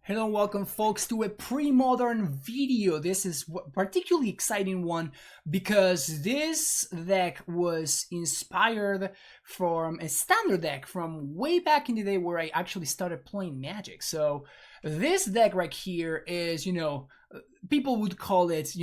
Hello and welcome folks to a pre-modern video. This is a particularly exciting one because this deck was inspired from a standard deck from way back in the day where I actually started playing Magic. So this deck right here is, people would call it,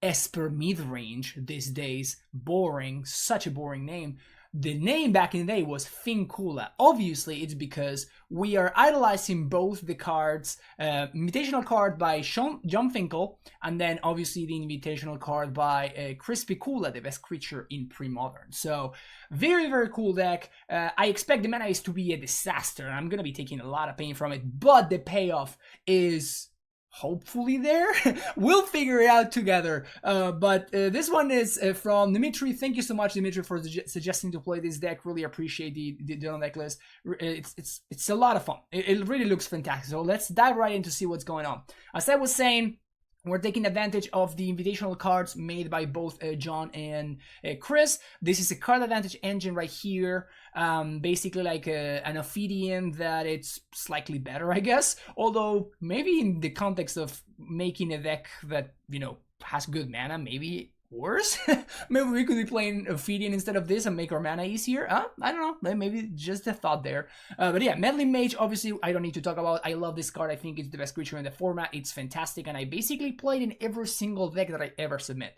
Esper mid-range these days. Boring, such a boring name. The name back in the day was Fincula. Obviously, it's because we are idolizing both the cards, Invitational card by John Finkel, and then obviously the Invitational card by Crispy Kula, the best creature in Premodern. So, very, very cool deck. I expect the mana is to be a disaster. I'm going to be taking a lot of pain from it, but the payoff is hopefully there. We'll figure it out together. But this one is from Dimitri. Thank you so much, Dimitri, for suggesting to play this deck. Really appreciate the deck list. It's a lot of fun. It really looks fantastic. So let's dive right in to see what's going on. As I was saying, we're taking advantage of the invitational cards made by both John and Chris. This is a card advantage engine right here. Basically like an Ophidian that it's slightly better, I guess. Although maybe in the context of making a deck that, has good mana, maybe worse. Maybe we could be playing Ophidian instead of this and make our mana easier. I don't know. Maybe just a thought there. But yeah, Meddling Mage, obviously, I don't need to talk about. I love this card. I think it's the best creature in the format. It's fantastic, and I basically played in every single deck that I ever submit.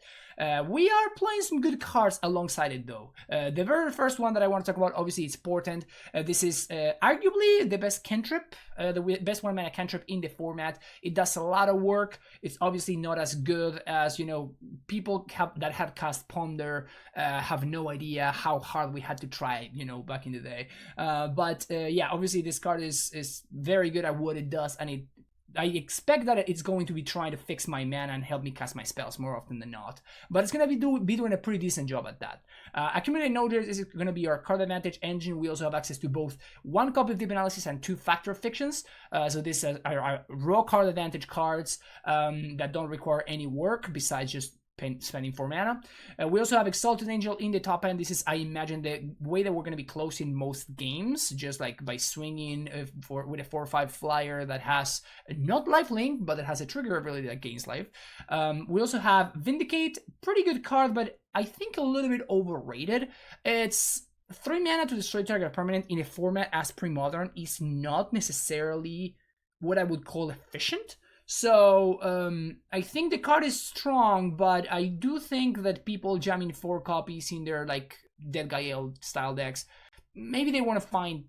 We are playing some good cards alongside it, though. The very first one that I want to talk about, obviously, is Portent. This is arguably the best cantrip, the best one mana cantrip in the format. It does a lot of work. It's obviously not as good as, people that have cast Ponder have no idea how hard we had to try, back in the day. But yeah, obviously, this card is very good at what it does, and I expect that it's going to be trying to fix my mana and help me cast my spells more often than not. But it's going to be doing a pretty decent job at that. Accumulated Notice is going to be our card advantage engine. We also have access to both 1 copy of Deep Analysis and 2 Factor Fictions. So these are our raw card advantage cards that don't require any work besides just spending 4 mana. We also have Exalted Angel in the top end. This is, I imagine, the way that we're going to be closing most games, just like by swinging with a 4/5 flyer that has not lifelink, but it has a trigger ability that gains life. We also have Vindicate, pretty good card, but I think a little bit overrated. It's 3 mana to destroy target permanent in a format as Premodern is not necessarily what I would call efficient. So, I think the card is strong, but I do think that people jamming 4 copies in their, Dead Gael style decks, maybe they want to find,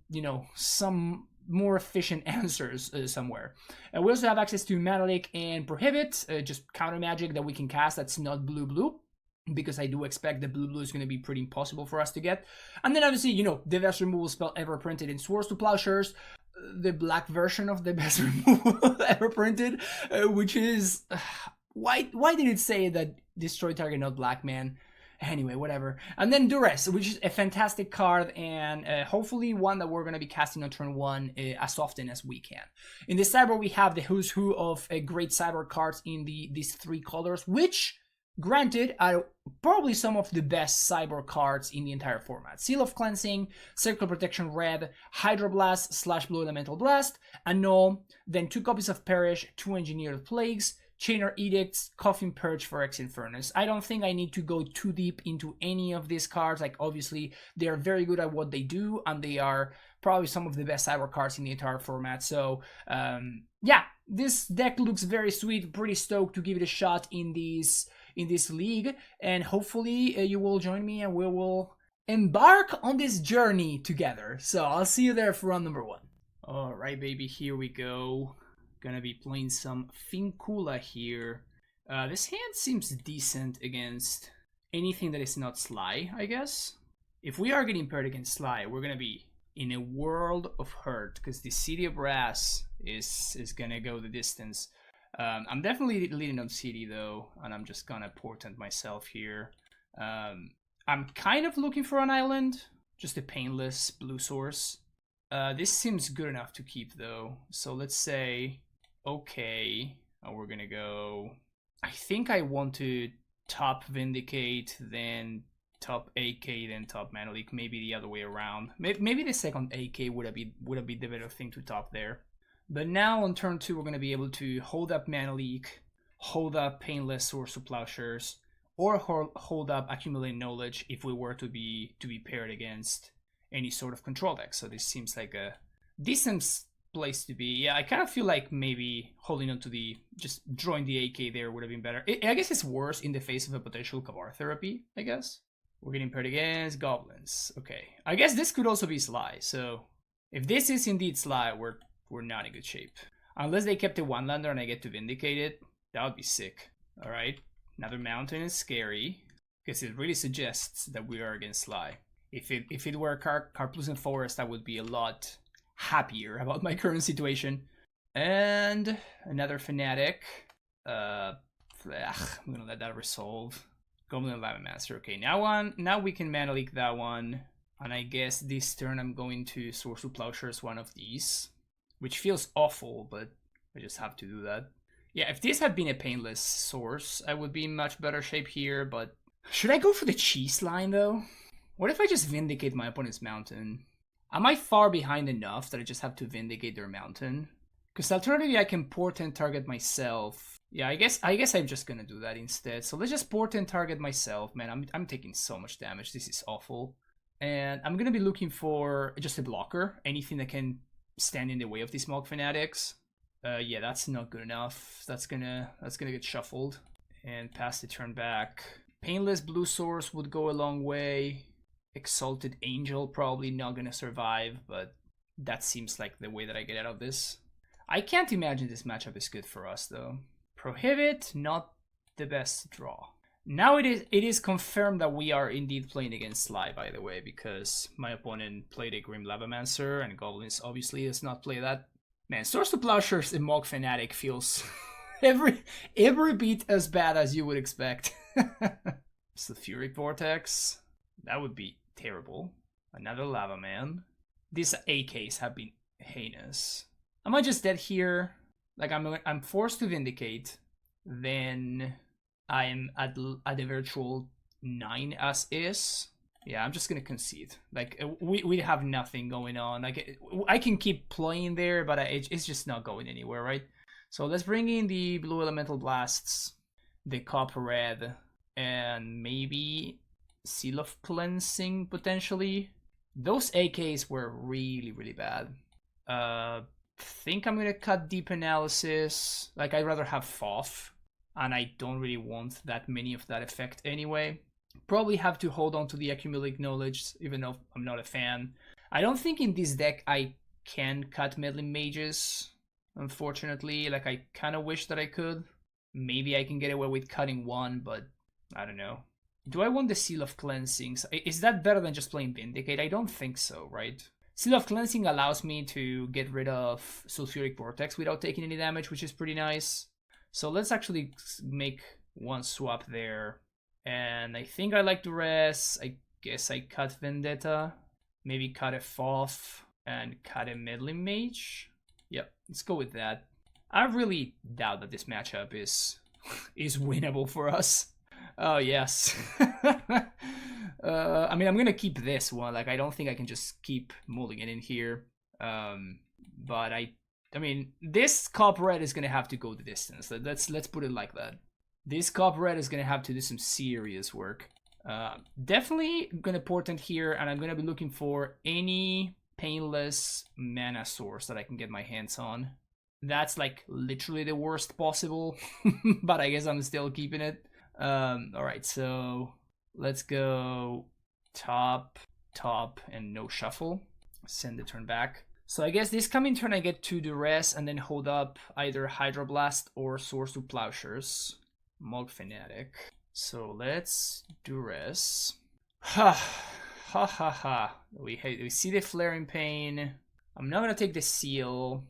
some more efficient answers somewhere. We also have access to Mana Leak and Prohibit, just counter magic that we can cast that's not blue-blue, because I do expect the blue-blue is going to be pretty impossible for us to get. And then obviously, the best removal spell ever printed in Swords to Plowshares, the black version of the best removal ever printed, which is why did it say that destroy target not black, man? Anyway, whatever. And then Duress, which is a fantastic card and hopefully one that we're going to be casting on turn 1 as often as we can. In the cyber, we have the who's who of great cyber cards in these 3 colors, which, granted, are probably some of the best cyber cards in the entire format. Seal of Cleansing, Circle Protection Red, Hydroblast / Blue Elemental Blast, Annul, then 2 copies of Perish, 2 Engineered Plagues, Chainer Edicts, Coffin Purge for X Infernus. I don't think I need to go too deep into any of these cards. Obviously, they are very good at what they do, and they are probably some of the best cyber cards in the entire format. So, yeah, this deck looks very sweet. Pretty stoked to give it a shot in this league, and hopefully you will join me and we will embark on this journey together. So I'll see you there for round number 1. All right, baby, here we go. Gonna be playing some Fincula here. This hand seems decent against anything that is not Sligh, I guess. If we are getting paired against Sligh, we're gonna be in a world of hurt because the City of Brass is gonna go the distance. I'm definitely leading on City though, and I'm just gonna portent myself here. I'm kind of looking for an island, just a painless blue source. This seems good enough to keep though, so let's say okay, we're gonna go. I think I want to top Vindicate, then top AK, then top Mana Leak. Maybe the other way around. Maybe the second AK would have been the better thing to top there. But now on turn 2, we're going to be able to hold up Mana Leak, hold up Painless Source of Plowshares, or hold up Accumulate Knowledge if we were to be paired against any sort of control deck. So this seems like a decent place to be. Yeah, I kind of feel like maybe holding on to just drawing the AK there would have been better. I guess it's worse in the face of a potential Kavar Therapy, I guess. We're getting paired against Goblins. Okay, I guess this could also be Sligh. So if this is indeed Sligh, we're not in good shape. Unless they kept a 1-lander and I get to Vindicate it, that would be sick. Alright, another Mountain is scary, because it really suggests that we are against Sligh. If it were Karplusan Forest, I would be a lot happier about my current situation. And another Fanatic. I'm gonna let that resolve. Goblin Lavamancer. Okay, now we can Mana Leak that one. And I guess this turn I'm going to Source of Plowshares one of these. Which feels awful, but I just have to do that. Yeah, if this had been a Painless Source, I would be in much better shape here, but... Should I go for the cheese line, though? What if I just Vindicate my opponent's Mountain? Am I far behind enough that I just have to Vindicate their Mountain? Because alternatively, I can Portent target myself. Yeah, I guess I'm just gonna do that instead. So let's just Portent target myself. Man, I'm taking so much damage. This is awful. And I'm gonna be looking for just a blocker. Anything that can stand in the way of these Mog Fanatics. Yeah, that's not good enough. That's gonna get shuffled and pass the turn back. Painless Blue Source would go a long way. Exalted Angel probably not gonna survive, but that seems like the way that I get out of this. I can't imagine this matchup is good for us though. Prohibit, not the best draw. Now it is confirmed that we are indeed playing against Sligh, by the way, because my opponent played a Grim Lavamancer, and Goblins obviously does not play that. Man, Source of Plowshares and Mog Fanatic feels every bit as bad as you would expect. Sulfuric Vortex, that would be terrible. Another Lava Man. These AKs have been heinous. Am I just dead here? Like I'm forced to Vindicate, then I'm at a virtual 9 as is. Yeah, I'm just gonna concede. Like we have nothing going on. Like I can keep playing there, but it's just not going anywhere, right? So let's bring in the Blue Elemental Blasts, the Copper Red, and maybe Seal of Cleansing potentially. Those AKs were really, really bad. Think I'm gonna cut Deep Analysis. Like I'd rather have FOF, and I don't really want that many of that effect anyway. Probably have to hold on to the Accumulate Knowledge, even though I'm not a fan. I don't think in this deck I can cut Meddling Mages, unfortunately. Like I kind of wish that I could. Maybe I can get away with cutting one, but I don't know. Do I want the Seal of Cleansing? Is that better than just playing Vindicate? I don't think so, right? Seal of Cleansing allows me to get rid of Sulfuric Vortex without taking any damage, which is pretty nice. So let's actually make one swap there. And I think I like Duress. I guess I cut Vendetta. Maybe cut a FOF and cut a Meddling Mage. Yep, let's go with that. I really doubt that this matchup is winnable for us. Oh, yes. I mean, I'm going to keep this one. Like, I don't think I can just keep mulling it in here. But I mean, this Copper Red is going to have to go the distance. Let's put it like that. This Copper Red is going to have to do some serious work. Definitely going to Portent here, and I'm going to be looking for any Painless mana source that I can get my hands on. That's like literally the worst possible, but I guess I'm still keeping it. Alright, so let's go top, and no shuffle. Send the turn back. So I guess this coming turn I get to Duress and then hold up either Hydroblast or Source of Plowshares. Mog Fanatic. So let's Duress. Ha ha ha ha. We see the Flaring Pain. I'm not gonna take the Seal.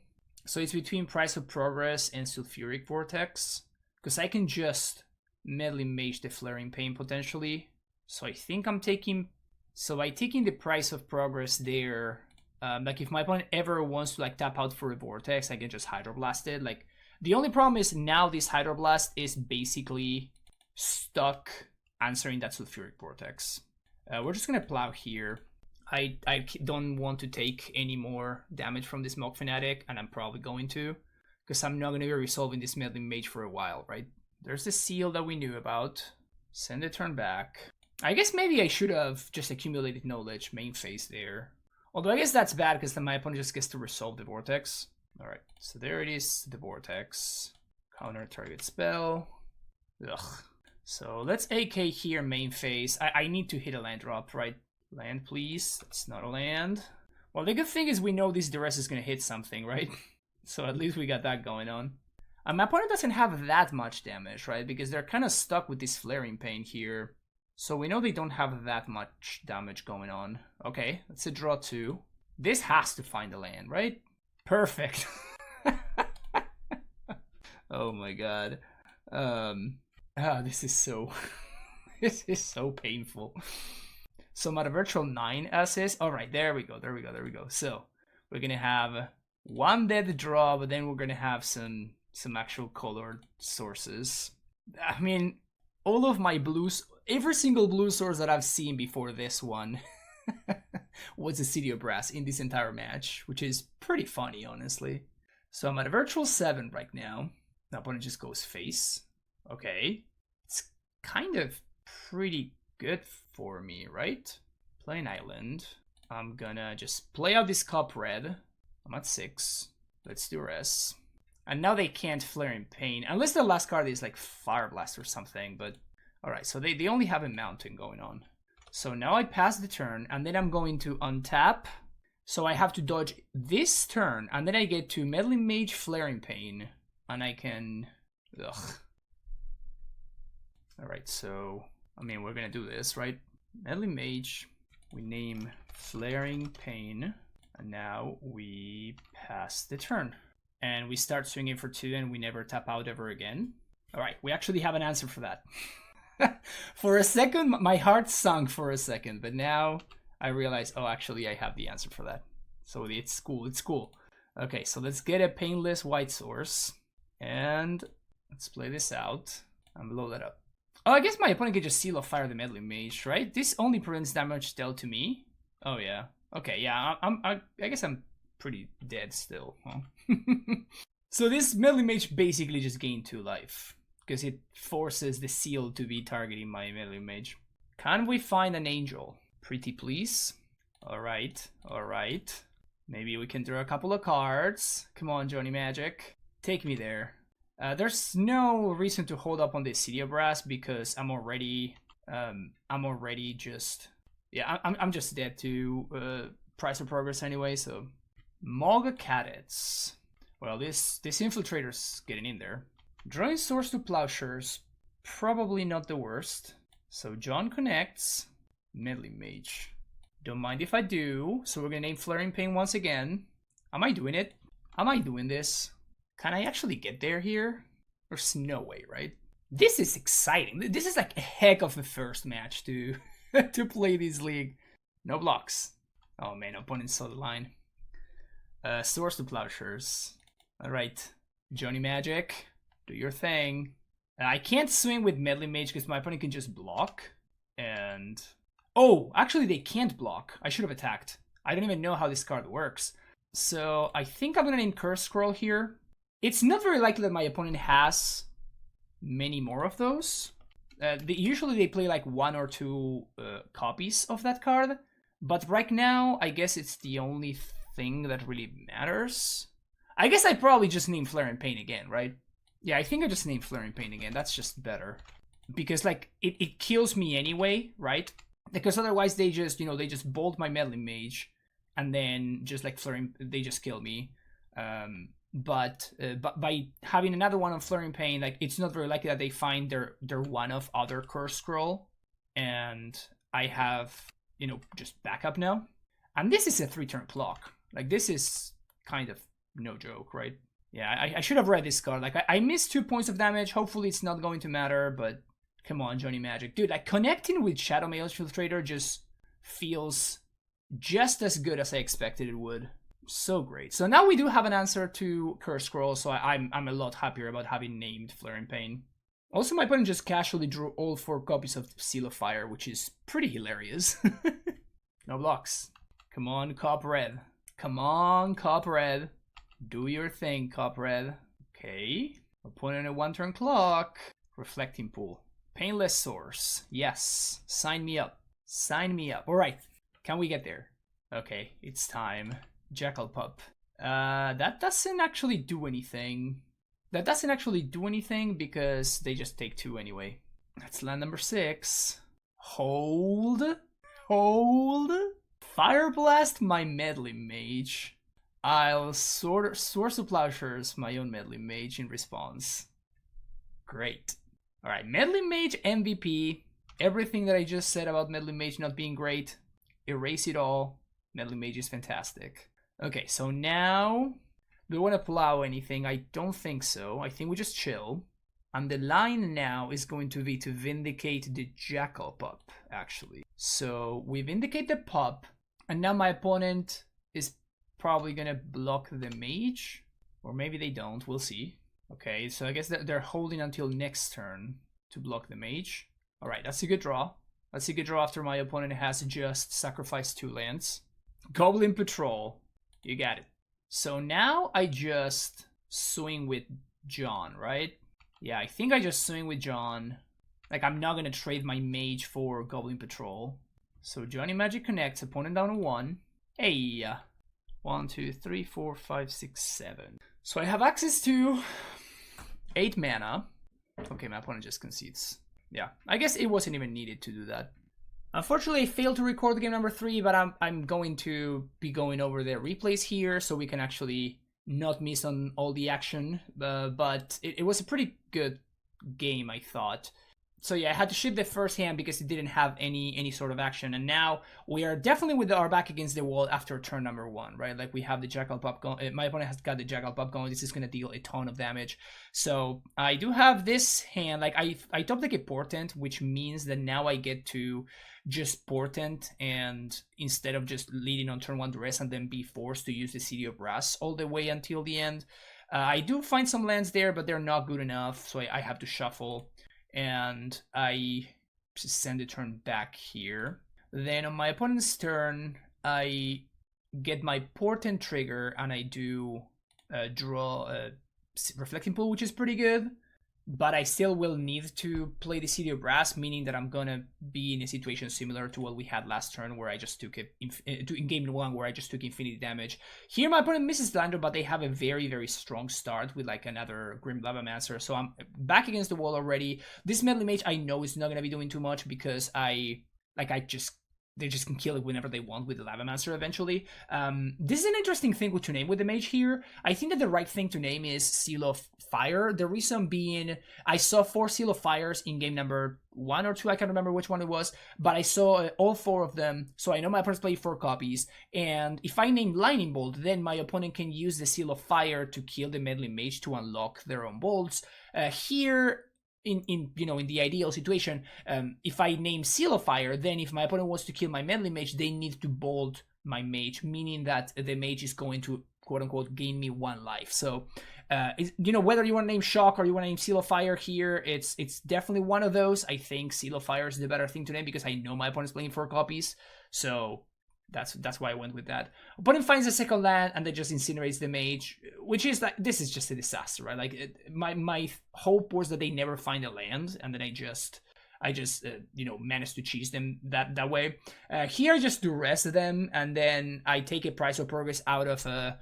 So it's between Price of Progress and Sulfuric Vortex. Because I can just Meddling Mage the Flaring Pain potentially. So I think I'm taking... So by taking the Price of Progress there, like if my opponent ever wants to like tap out for a Vortex, I can just Hydroblast it. Like the only problem is now this Hydroblast is basically stuck answering that Sulfuric Vortex. We're just gonna plow here. I don't want to take any more damage from this Mog Fanatic, and I'm probably going to, because I'm not going to be resolving this Meddling Mage for a while, right? There's the seal that we knew about. Send the turn back. I guess maybe I should have just accumulated knowledge main phase there. Although I guess that's bad because then my opponent just gets to resolve the Vortex. Alright, so there it is, the Vortex. Counter target spell. Ugh. So let's AK here main phase. I need to hit a land drop, right? Land, please. That's not a land. Well, the good thing is we know this duress is going to hit something, right? So at least we got that going on. My opponent doesn't have that much damage, right? Because they're kind of stuck with this Flaring Pain here. So we know they don't have that much damage going on. Okay, that's a draw 2. This has to find a land, right? Perfect. Oh my god. This is so... this is so painful. So I'm at a virtual 9 assist. Alright, there we go. So we're gonna have one dead draw, but then we're gonna have some actual colored sources. I mean, all of my blues, every single blue source that I've seen before this one was a City of Brass in this entire match, which is pretty funny, honestly. So I'm at a virtual 7 right now. My opponent just goes face. Okay. It's kind of pretty good for me, right? Play an island. I'm gonna just play out this Cop Red. I'm at 6. Let's do res. And now they can't Flaring Pain, unless the last card is like Fire Blast or something, but... Alright, so they only have a mountain going on. So now I pass the turn, and then I'm going to untap. So I have to dodge this turn, and then I get to Meddling Mage Flaring Pain. And I can... Ugh. Alright, so... I mean, we're gonna do this, right? Meddling Mage, we name Flaring Pain, and now we pass the turn. And we start swinging for 2, and we never tap out ever again. Alright, we actually have an answer for that. For a second, my heart sunk for a second, but now I realize, oh, actually, I have the answer for that. So it's cool. Okay, so let's get a painless white source, and let's play this out and blow that up. Oh, I guess my opponent can just Seal of Fire the Meddling Mage, right? This only prevents damage dealt to me. Oh yeah. Okay, yeah. I guess I'm pretty dead still, huh? So this Meddling Mage basically just gained 2 life, because it forces the seal to be targeting my Meddling Mage. Can we find an angel? Pretty please. Alright. Maybe we can draw a couple of cards. Come on, Johnny Magic. Take me there. There's no reason to hold up on this City of Brass because I'm already just... Yeah, I'm just dead to Price of Progress anyway, so... Mog Cadets. Well, this Infiltrator's getting in there. Drawing Source to Plowshares, probably not the worst. So John connects. Meddling Mage. Don't mind if I do. So we're gonna name Flaring Pain once again. Am I doing it? Am I doing this? Can I actually get there here? There's no way, right? This is exciting. This is like a heck of a first match to to play this league. No blocks. Oh man, opponent saw the line. Source to Plowshares. Alright, Johnny Magic, do your thing. I can't swing with Meddling Mage because my opponent can just block. And... Oh, actually they can't block. I should have attacked. I don't even know how this card works. So I think I'm going to name Curse Scroll here. It's not very likely that my opponent has many more of those. Usually they play like 1 or 2 copies of that card. But right now, I guess it's the only thing that really matters. I guess I probably just name Flaring Pain again, right? Yeah, I think I just name Flaring Pain again. That's just better. Because like, it kills me anyway, right? Because otherwise they just, they just bolt my Meddling Mage. And then just like they just kill me. But by having another one on Flaring Pain, like it's not very likely that they find their one of other Curse Scroll. And I have, just backup now. And this is a 3-turn clock. Like this is kind of no joke, right? Yeah, I should have read this card. Like I missed 2 points of damage. Hopefully it's not going to matter, but come on, Johnny Magic. Dude, like connecting with Shadow Mail Infiltrator just feels just as good as I expected it would. So great. So now we do have an answer to Curse Scroll, so I'm a lot happier about having named Flaring Pain. Also, my opponent just casually drew all 4 copies of Seal of Fire, which is pretty hilarious. No blocks. Come on, Cop Red. Come on, Cop Red. Do your thing, Cop Red. Okay. Opponent a 1-turn clock. Reflecting Pool. Painless Source. Yes. Sign me up. Sign me up. Alright. Can we get there? Okay, it's time. Jackal Pup. That doesn't actually do anything. That doesn't actually do anything because they just take 2 anyway. That's land number 6. Hold. Hold. Fire Blast my Meddling Mage. I'll Source of Plowshares my own Meddling Mage in response. Great. Alright, Meddling Mage MVP. Everything that I just said about Meddling Mage not being great, erase it all. Meddling Mage is fantastic. Okay, so now, do we want to plow anything? I don't think so. I think we just chill. And the line now is going to be to vindicate the Jackal Pup, actually. So we vindicate the pup, and now my opponent is probably gonna block the mage. Or maybe they don't, we'll see. Okay, so I guess they're holding until next turn to block the mage. Alright, that's a good draw. That's a good draw after my opponent has just sacrificed 2 lands. Goblin Patrol. You got it. So now I just swing with John, right? Yeah, I think I just swing with John. Like, I'm not gonna trade my mage for Goblin Patrol. So Johnny Magic connects, opponent down to 1. Hey! 1, 2, 3, 4, 5, 6, 7. So I have access to 8 mana. Okay, my opponent just concedes. Yeah, I guess it wasn't even needed to do that. Unfortunately, I failed to record game number 3, but I'm going to be going over the replays here so we can actually not miss on all the action. But it was a pretty good game, I thought. So yeah, I had to ship the first hand because it didn't have any sort of action, and now we are definitely with our back against the wall after turn number 1, right? Like, we have the Jackal Pup going. My opponent has got the Jackal Pup going. This is going to deal a ton of damage. So I do have this hand. Like, I top deck a Portent, which means that now I get to just Portent, and instead of just leading on turn 1 duress and then be forced to use the City of Brass all the way until the end. I do find some lands there, but they're not good enough, so I have to shuffle. And I send the turn back here. Then on my opponent's turn, I get my Portent trigger, and I do draw a Reflecting Pool, which is pretty good. But I still will need to play the City of Brass, meaning that I'm gonna be in a situation similar to what we had last turn, where I just took it in game 1, where I just took infinity damage. Here my opponent misses Lander, but they have a very, very strong start with like another Grim Lavamancer, so I'm back against the wall already. This Meddling Mage I know is not gonna be doing too much because they just can kill it whenever they want with the Lavamancer eventually. This is an interesting thing to name with the mage here. I think that the right thing to name is Seal of Fire. The reason being, I saw 4 Seal of Fires in game number 1 or 2, I can't remember which one it was, but I saw all 4 of them, so I know my opponent's played 4 copies, and if I name Lightning Bolt, then my opponent can use the Seal of Fire to kill the Meddling Mage to unlock their own bolts. Here, in the ideal situation, if I name Seal of Fire, then if my opponent wants to kill my Meddling Mage, they need to bolt my mage, meaning that the mage is going to quote unquote gain me 1 life. So whether you want to name Shock or you want to name Seal of Fire here, it's definitely one of those. I think Seal of Fire is the better thing to name because I know my opponent's playing 4 copies, so that's why I went with that. Opponent finds a second land and then just incinerates the mage, which is like, this is just a disaster, right? Like, my hope was that they never find a land, and then I just managed to cheese them that way. Here I just duress them, and then I take a Price of Progress out of a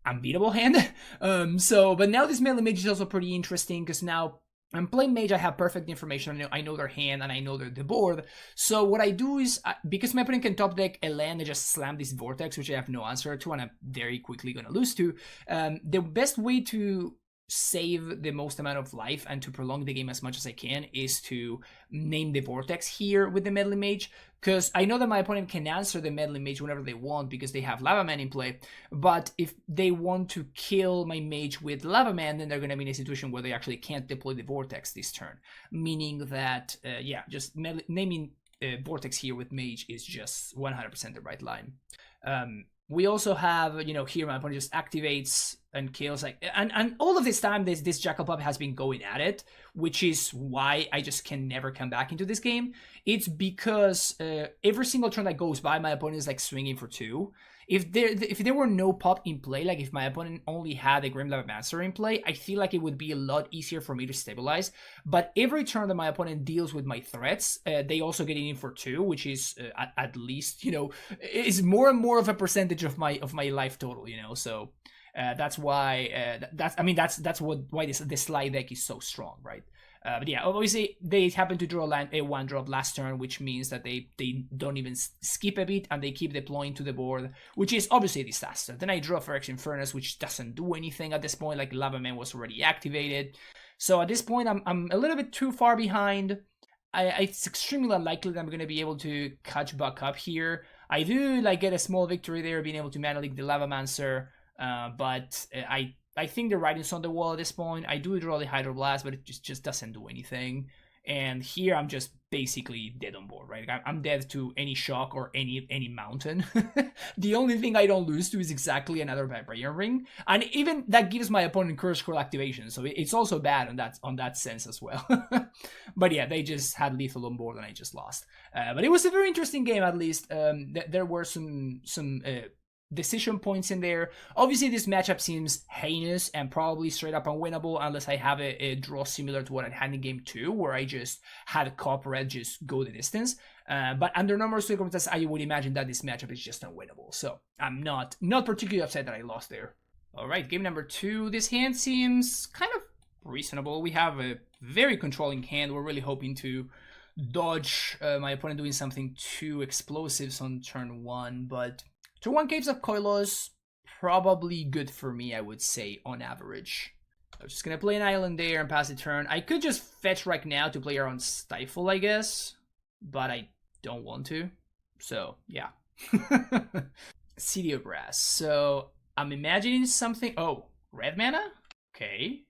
unbeatable hand. But now this Meddling Mage is also pretty interesting because now I'm playing mage, I have perfect information, I know their hand, and I know the board. So what I do is, because my opponent can top deck a land, I just slam this Vortex, which I have no answer to, and I'm very quickly going to lose to. The best way to save the most amount of life and to prolong the game as much as I can is to name the Vortex here with the Meddling Mage, because I know that my opponent can answer the Meddling Mage whenever they want because they have Lava Man in play, but if they want to kill my mage with Lava Man, then they're going to be in a situation where they actually can't deploy the Vortex this turn, meaning that just naming Vortex here with mage is just 100% the right line. We also have, you know, here my opponent just activates and kills, like, and all of this time this Jackal Pup has been going at it, which is why I just can never come back into this game. It's because every single turn that goes by, my opponent is like swinging for 2. If there were no pop in play, like if my opponent only had a Grim Lavamancer in play, I feel like it would be a lot easier for me to stabilize. But every turn that my opponent deals with my threats, they also get in for 2, which is at least, you know, is more and more of a percentage of my life total, you know. So that's why that's why this Sligh deck is so strong, right? But yeah, obviously they happen to draw a 1-drop last turn, which means that they don't even skip a beat and they keep deploying to the board, which is obviously a disaster. Then I draw Phyrexian Furnace, which doesn't do anything at this point, like Lava Man was already activated. So at this point, I'm a little bit too far behind. It's extremely unlikely that I'm going to be able to catch back up here. I do like get a small victory there, being able to mana leak the Lavamancer, but I think the writing's on the wall at this point. I do draw the Hydroblast, but it just doesn't do anything. And here I'm just basically dead on board, right? I'm dead to any shock or any mountain. The only thing I don't lose to is exactly another Vibranium Ring, and even that gives my opponent Curse Scroll activation, so it's also bad on that sense as well. But yeah, they just had lethal on board and I just lost. But it was a very interesting game, at least. There were some decision points in there. Obviously, this matchup seems heinous and probably straight up unwinnable unless I have a draw similar to what I had in game 2, where I just had Copper Red just go the distance. But under normal circumstances, I would imagine that this matchup is just unwinnable. So I'm not particularly upset that I lost there. All right, game number 2. This hand seems kind of reasonable. We have a very controlling hand. We're really hoping to dodge my opponent doing something too explosive on turn 1, but turn 1 Caves of Koilos, probably good for me, I would say, on average. I'm just going to play an island there and pass the turn. I could just fetch right now to play around Stifle, I guess, but I don't want to. So, yeah. City of Brass. So, I'm imagining something. Oh, red mana? Okay.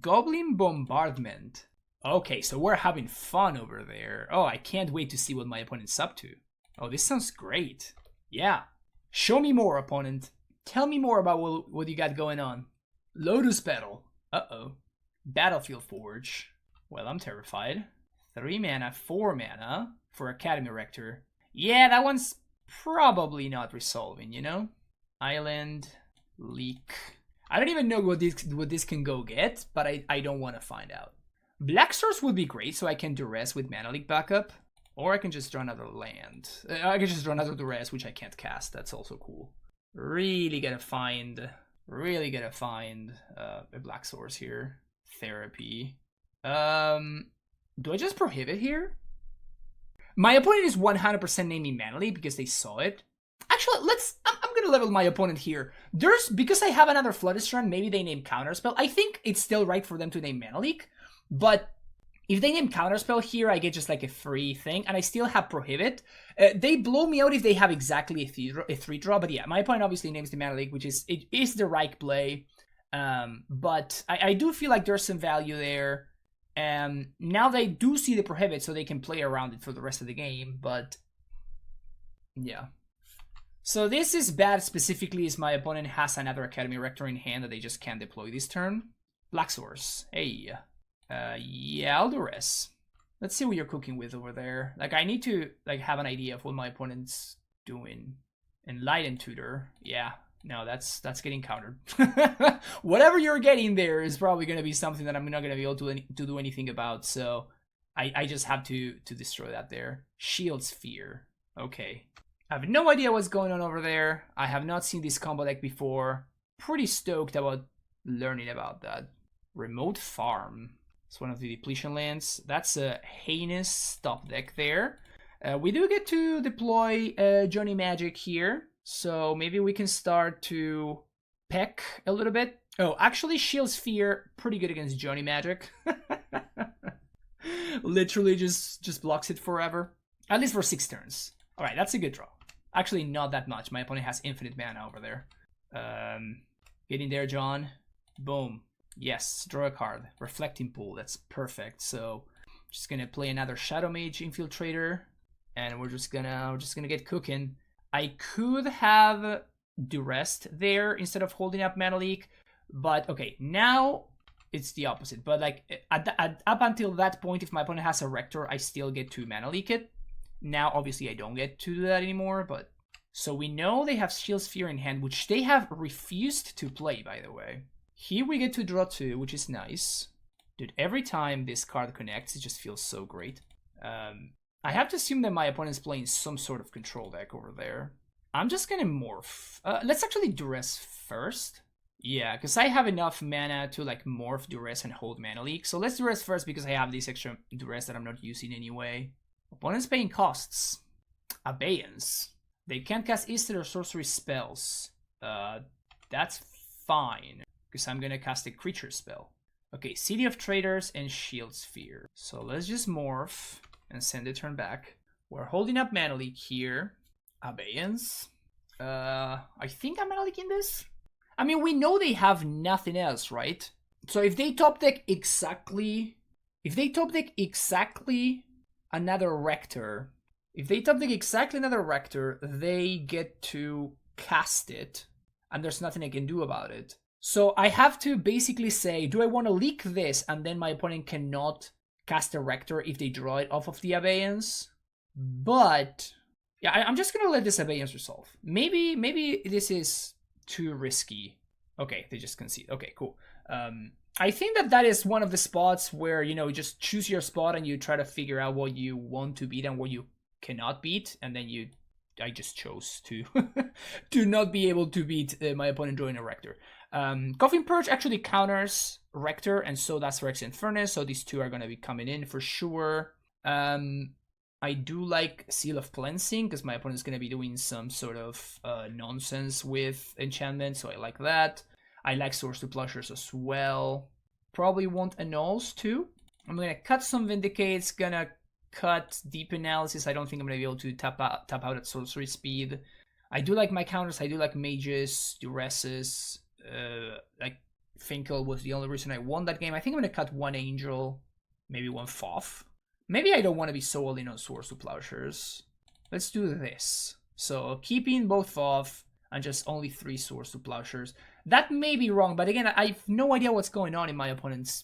Goblin Bombardment. Okay, so we're having fun over there. Oh, I can't wait to see what my opponent's up to. Oh, this sounds great. Yeah. Show me more, opponent. Tell me more about what you got going on. Lotus Petal. Uh-oh. Battlefield Forge. Well, I'm terrified. 3 mana, 4 mana for Academy Rector. Yeah, that one's probably not resolving, you know? Island, Leak. I don't even know what this can go get, but I don't want to find out. Black Source would be great, so I can Duress with Mana Leak backup. Or I can just draw another land. I can just draw another Duress, which I can't cast. That's also cool. Really gotta find a Black Source here. Therapy. Do I just prohibit here? My opponent is 100% naming Mana Leak because they saw it. Actually, I'm gonna level my opponent here. Because I have another Flooded Strand, maybe they name Counterspell. I think it's still right for them to name Mana Leak, but if they name Counterspell here, I get just like a free thing, and I still have Prohibit. They blow me out if they have exactly a 3-draw, but yeah, my opponent obviously names the Mana Leak, which is the right play. But I do feel like there's some value there. Now they do see the Prohibit, so they can play around it for the rest of the game, but yeah. So this is bad specifically as my opponent has another Academy Rector in hand that they just can't deploy this turn. Black Source. Hey. Yeah, I'll do Res. Let's see what you're cooking with over there. Like, I need to like have an idea of what my opponent's doing. Enlighten Tutor. Yeah, no, that's getting countered. Whatever you're getting there is probably going to be something that I'm not going to be able to do anything about. So I just have to destroy that there. Shield Sphere. Okay. I have no idea what's going on over there. I have not seen this combo deck before. Pretty stoked about learning about that. Remote Farm. It's one of the depletion lands. That's a heinous stop deck there. We do get to deploy Johnny Magic here. So maybe we can start to peck a little bit. Oh, actually Shield Sphere, pretty good against Johnny Magic. Literally just blocks it forever. At least for 6 turns. Alright, that's a good draw. Actually, not that much. My opponent has infinite mana over there. Get in there, John. Boom. Yes, draw a card. Reflecting Pool, that's perfect. So just gonna play another Shadow Mage Infiltrator, and we're just gonna get cooking. I could have duressed there instead of holding up Mana Leak. But okay, now it's the opposite. But like up until that point, if my opponent has a Rector, I still get to Mana Leak it. Now, obviously, I don't get to do that anymore. But so we know they have Shield Sphere in hand, which they have refused to play, by the way. Here we get to draw 2, which is nice. Dude, every time this card connects, it just feels so great. I have to assume that my opponent's playing some sort of control deck over there. I'm just gonna morph. Let's actually duress first. Yeah, because I have enough mana to like morph, duress, and hold Mana Leak. So let's duress first because I have this extra duress that I'm not using anyway. Opponent's paying costs. Abeyance. They can't cast instant or sorcery spells. That's fine, because I'm gonna cast a creature spell. Okay, City of Traders and Shield Sphere. So let's just morph and send the turn back. We're holding up Mana Leak here. Abeyance. I think I'm Mana Leaking this. I mean, we know they have nothing else, right? So if they top deck exactly another Rector, they get to cast it, and there's nothing I can do about it. So I have to basically say, do I want to leak this, and then my opponent cannot cast a Rector if they draw it off of the Abeyance? But yeah, I'm just gonna let this Abeyance resolve. Maybe this is too risky. Okay, they just concede. Okay, cool. I think that is one of the spots where, you know, just choose your spot and you try to figure out what you want to beat and what you cannot beat, and then I just chose to to not be able to beat my opponent drawing a Rector. Coffin Purge actually counters Rector, and so that's Phyrexian Furnace, so these two are going to be coming in for sure. I do like Seal of Cleansing, because my opponent is going to be doing some sort of nonsense with enchantment, so I like that. I like Source to Plowshares as well. Probably want Annuls too. I'm going to cut some Vindicates, gonna cut Deep Analysis. I don't think I'm going to be able to tap out at Sorcery Speed. I do like my counters. I do like Mages, Duresses. Like Finkel was the only reason I won that game. I think I'm going to cut one Angel, maybe one Foff. Maybe I don't want to be so all in on Swords to Plowshares. Let's do this. So keeping both off and just only 3 Swords to Plowshares. That may be wrong, but again, I have no idea what's going on in my opponent's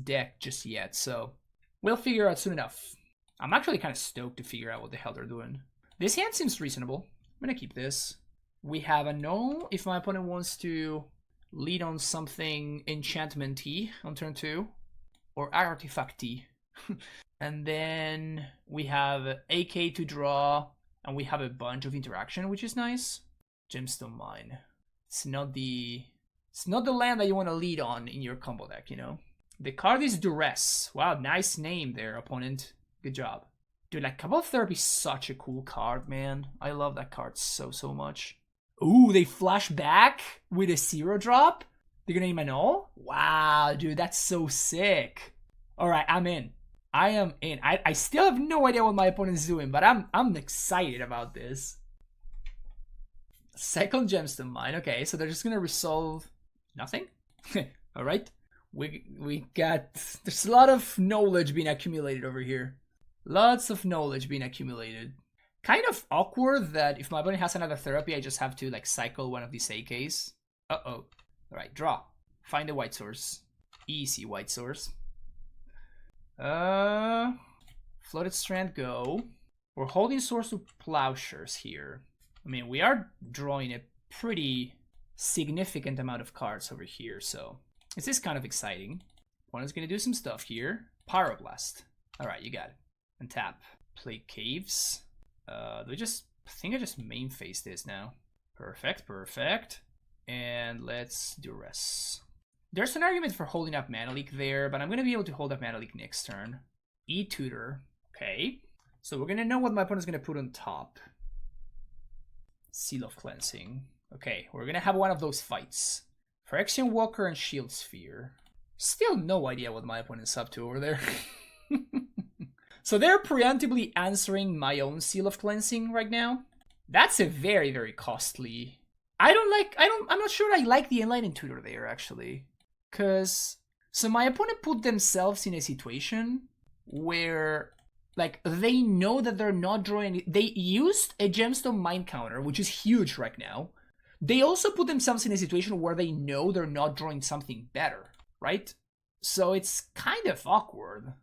deck just yet. So we'll figure out soon enough. I'm actually kind of stoked to figure out what the hell they're doing. This hand seems reasonable. I'm going to keep this. We have a null if my opponent wants to lead on something enchantment-y on turn 2. Or artifact-y. And then we have AK to draw, and we have a bunch of interaction, which is nice. Gemstone Mine. It's not the land that you want to lead on in your combo deck, you know. The card is Duress. Wow, nice name there, opponent. Good job. Dude, like, Cabal Therapy is such a cool card, man. I love that card so much. Ooh, they flash back with a 0-drop? They're gonna name an all? Wow, dude, that's so sick. Alright, I'm in. I am in. I still have no idea what my opponent's doing, but I'm excited about this. Second Gemstone Mine. Okay, so they're just gonna resolve nothing. All right, we got. There's a lot of knowledge being accumulated over here. Lots of knowledge being accumulated. Kind of awkward that if my opponent has another therapy, I just have to like cycle one of these AKs. Uh-oh. All right, draw. Find the white source. Easy white source. Floated Strand, go. We're holding Source to Plowshares here. I mean, we are drawing a pretty significant amount of cards over here, so this is kind of exciting. Opponent's gonna do some stuff here. Pyroblast. Alright, you got it. And tap. Play Caves. I think I just main phase this now. Perfect, perfect. And let's Duress. There's an argument for holding up Mana Leak there, but I'm going to be able to hold up Mana Leak next turn. E-Tutor. Okay. So we're going to know what my opponent's going to put on top. Seal of Cleansing. Okay, we're going to have one of those fights. Phyrexian Walker and Shield Sphere. Still no idea what my opponent's up to over there. So they're preemptively answering my own Seal of Cleansing right now. That's a very costly... I'm not sure I like the Enlightened Tutor there, actually. So my opponent put themselves in a situation where, like, they know that they're not drawing... They used a Gemstone Mine counter, which is huge right now, they also put themselves in a situation where they know they're not drawing something better, right? So it's kind of awkward.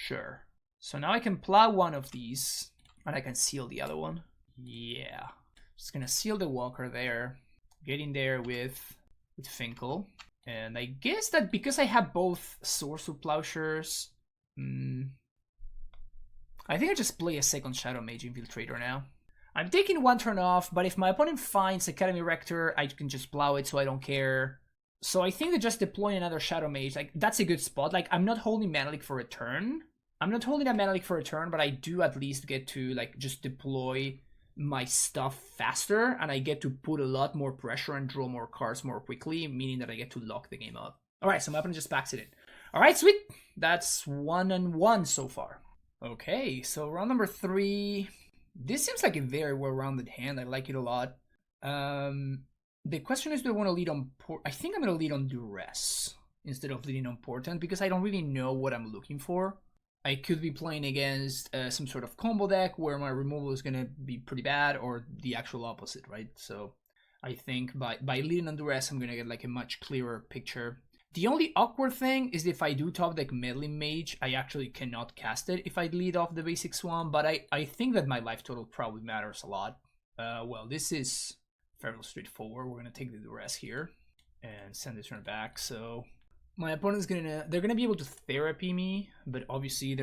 Sure. So now I can plow one of these, and I can seal the other one. Yeah. Just gonna seal the walker there. Get in there with Finkel. And I guess that because I have both Swords of Plowshares, I think I just play a second Shadow Mage Infiltrator now. I'm taking one turn off, but if my opponent finds Academy Rector, I can just plow it, so I don't care. So I think that just deploying another Shadow Mage, like, that's a good spot. Like, I'm not holding Mana Leak for a turn. I'm not holding a Mana Leak for a turn, but I do at least get to, like, just deploy my stuff faster, and I get to put a lot more pressure and draw more cards more quickly, meaning that I get to lock the game up. Alright, so my opponent just backs it in. Alright, sweet. That's 1-1 so far. Okay, so round number 3. This seems like a very well-rounded hand. I like it a lot. The question is, do I want to lead on I think I'm going to lead on Duress instead of leading on Portent, because I don't really know what I'm looking for. I could be playing against some sort of combo deck where my removal is going to be pretty bad, or the actual opposite, right? So I think by leading on Duress, I'm going to get like a much clearer picture. The only awkward thing is if I do top deck Meddling Mage, I actually cannot cast it if I lead off the basic Swamp, but I think that my life total probably matters a lot. Well, this is fairly straightforward. We're going to take the Duress here and send the turn back, so my opponent's they're gonna be able to therapy me, but obviously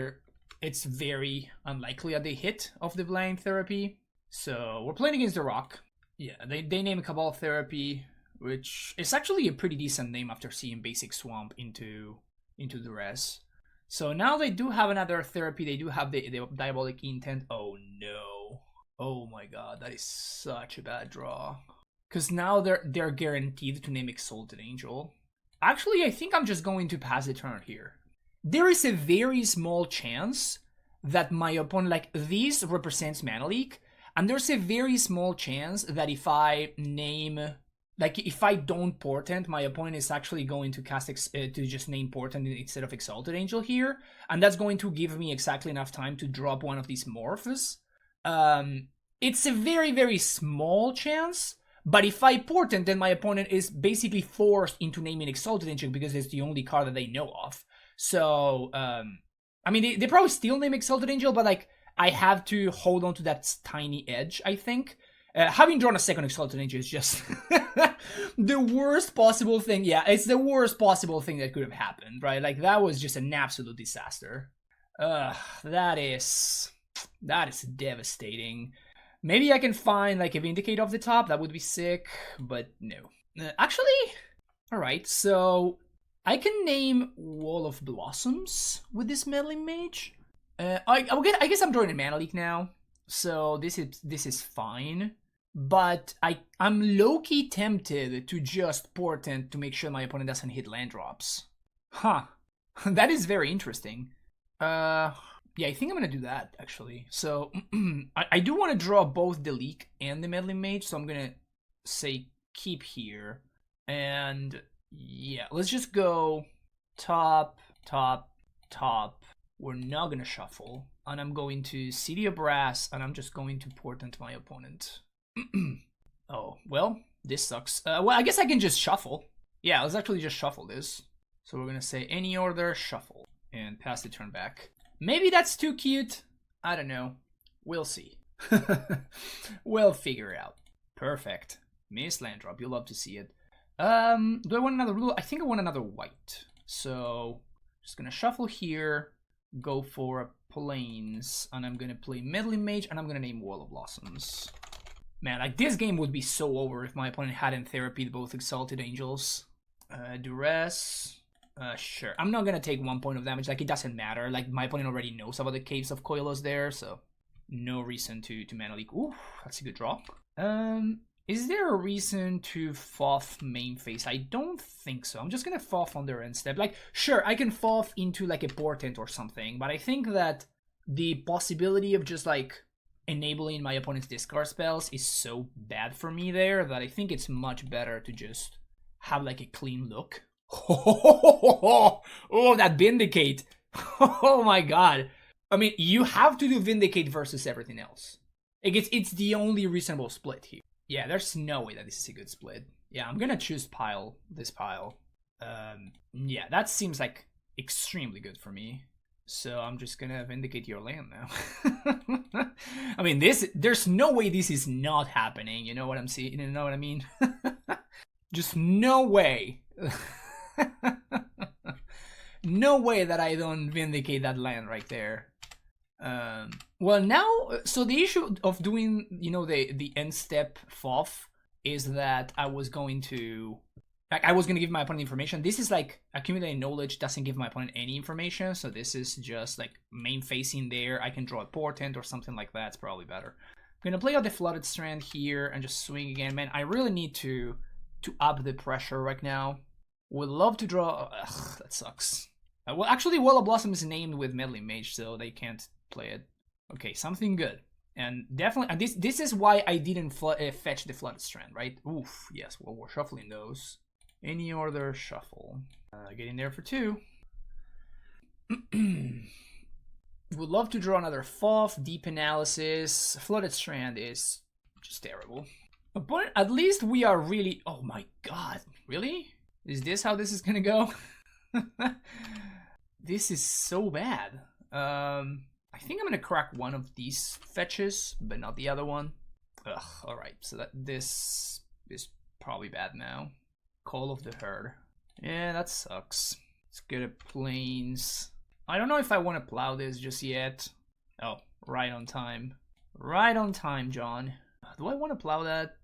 it's very unlikely that they hit off the blind therapy. So we're playing against the Rock. Yeah, they name Cabal Therapy, which is actually a pretty decent name after seeing basic Swamp into Duress. So now they do have another therapy. They do have the Diabolic Intent. Oh no! Oh my god, that is such a bad draw. Because now they're guaranteed to name Exalted Angel. Actually, I think I'm just going to pass the turn here. There is a very small chance that my opponent, like, this represents Mana Leak, and there's a very small chance that if I name, like, if I don't Portent, my opponent is actually going to cast, to just name Portent instead of Exalted Angel here, and that's going to give me exactly enough time to drop one of these Morphs. It's a very, very small chance. But if I Portent, then my opponent is basically forced into naming Exalted Angel because it's the only card that they know of. So, I mean, they probably still name Exalted Angel, but, like, I have to hold on to that tiny edge, I think. Having drawn a second Exalted Angel is just the worst possible thing. Yeah, it's the worst possible thing that could have happened, right? Like, that was just an absolute disaster. That is devastating. Maybe I can find, like, a Vindicate off the top. That would be sick, but no. Actually, alright, so I can name Wall of Blossoms with this Meddling Mage. I guess I'm drawing a Mana Leak now, so this is fine. But I'm low-key tempted to just Portent to make sure my opponent doesn't hit land drops. Huh. That is very interesting. Yeah, I think I'm going to do that, actually. So, I do want to draw both the Leak and the Meddling Mage, so I'm going to say keep here. And, yeah, let's just go top, top, top. We're not going to shuffle. And I'm going to City of Brass, and I'm just going to Portent my opponent. Oh, well, this sucks. Well, I guess I can just shuffle. Yeah, let's actually just shuffle this. So we're going to say any order, shuffle, and pass the turn back. Maybe that's too cute. I don't know. We'll see. We'll figure it out. Perfect. Miss land drop. You'll love to see it. Do I want another blue? I think I want another white. So, just gonna shuffle here. Go for Plains. And I'm gonna play Meddling Mage. And I'm gonna name Wall of Blossoms. Man, like, this game would be so over if my opponent hadn't therapied both Exalted Angels. Duress. Sure. I'm not gonna take 1 point of damage. Like, it doesn't matter. Like, my opponent already knows about the Caves of Koilos there, so no reason to Mana Leak. Ooh, that's a good draw. Is there a reason to Foth main phase? I don't think so. I'm just gonna Foth on their end step. Like, sure, I can Foth into, like, a Portent or something, but I think that the possibility of just, like, enabling my opponent's discard spells is so bad for me there that I think it's much better to just have, like, a clean look. Oh, that Vindicate. Oh my god. I mean, you have to do Vindicate versus everything else. It's the only reasonable split here. Yeah, there's no way that this is a good split. Yeah, I'm gonna choose this pile. Yeah, that seems like extremely good for me. So I'm just gonna vindicate your land now. I mean, there's no way this is not happening. You know what I'm seeing? You know what I mean? Just no way. No way that I don't vindicate that land right there. Well, now, so the issue of doing, you know, the end step FOF is that I was going to give my opponent information. This is like accumulating knowledge doesn't give my opponent any information, so this is just like main facing there. I can draw a portent or something like that. It's probably better. I'm gonna play out the Flooded Strand here and just swing again. Man, I really need to up the pressure right now. Would love to draw. Ugh, that sucks. Well, actually, Wall of Blossom is named with Meddling Mage, so they can't play it. Okay, something good. And definitely, and this is why I didn't fetch the Flooded Strand, right? Oof, yes, well, we're shuffling those. Any order, shuffle. Get in there for 2. Would love to draw another FOF, Deep Analysis. Flooded Strand is just terrible. But at least we are really... Oh my god, really? Is this how this is gonna go? This is so bad. I think I'm gonna crack one of these fetches, but not the other one. Ugh, alright, so this is probably bad now. Call of the Herd. Yeah, that sucks. Let's get a Plains. I don't know if I want to plow this just yet. Oh, right on time. Right on time, John. Do I want to plow that?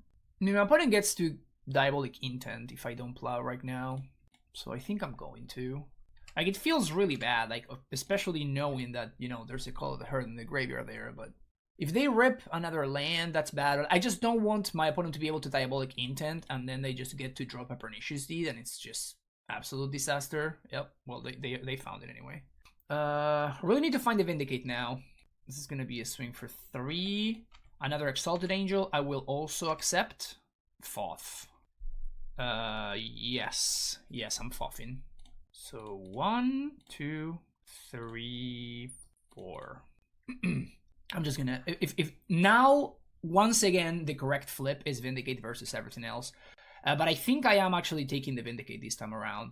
I mean, my opponent gets to Diabolic Intent if I don't plow right now. So I think I'm going to. Like, it feels really bad, like, especially knowing that, you know, there's a Call of the Herd in the graveyard there, but if they rip another land, that's bad. I just don't want my opponent to be able to Diabolic Intent, and then they just get to drop a Pernicious Deed, and it's just absolute disaster. Yep, well, they found it anyway. Really need to find the Vindicate now. This is gonna be a swing for 3. Another Exalted Angel, I will also accept. Foth. Yes, I'm foffing. So 1, 2, 3, 4. I'm just gonna, if now, once again, the correct flip is Vindicate versus everything else. But I think I am actually taking the Vindicate this time around.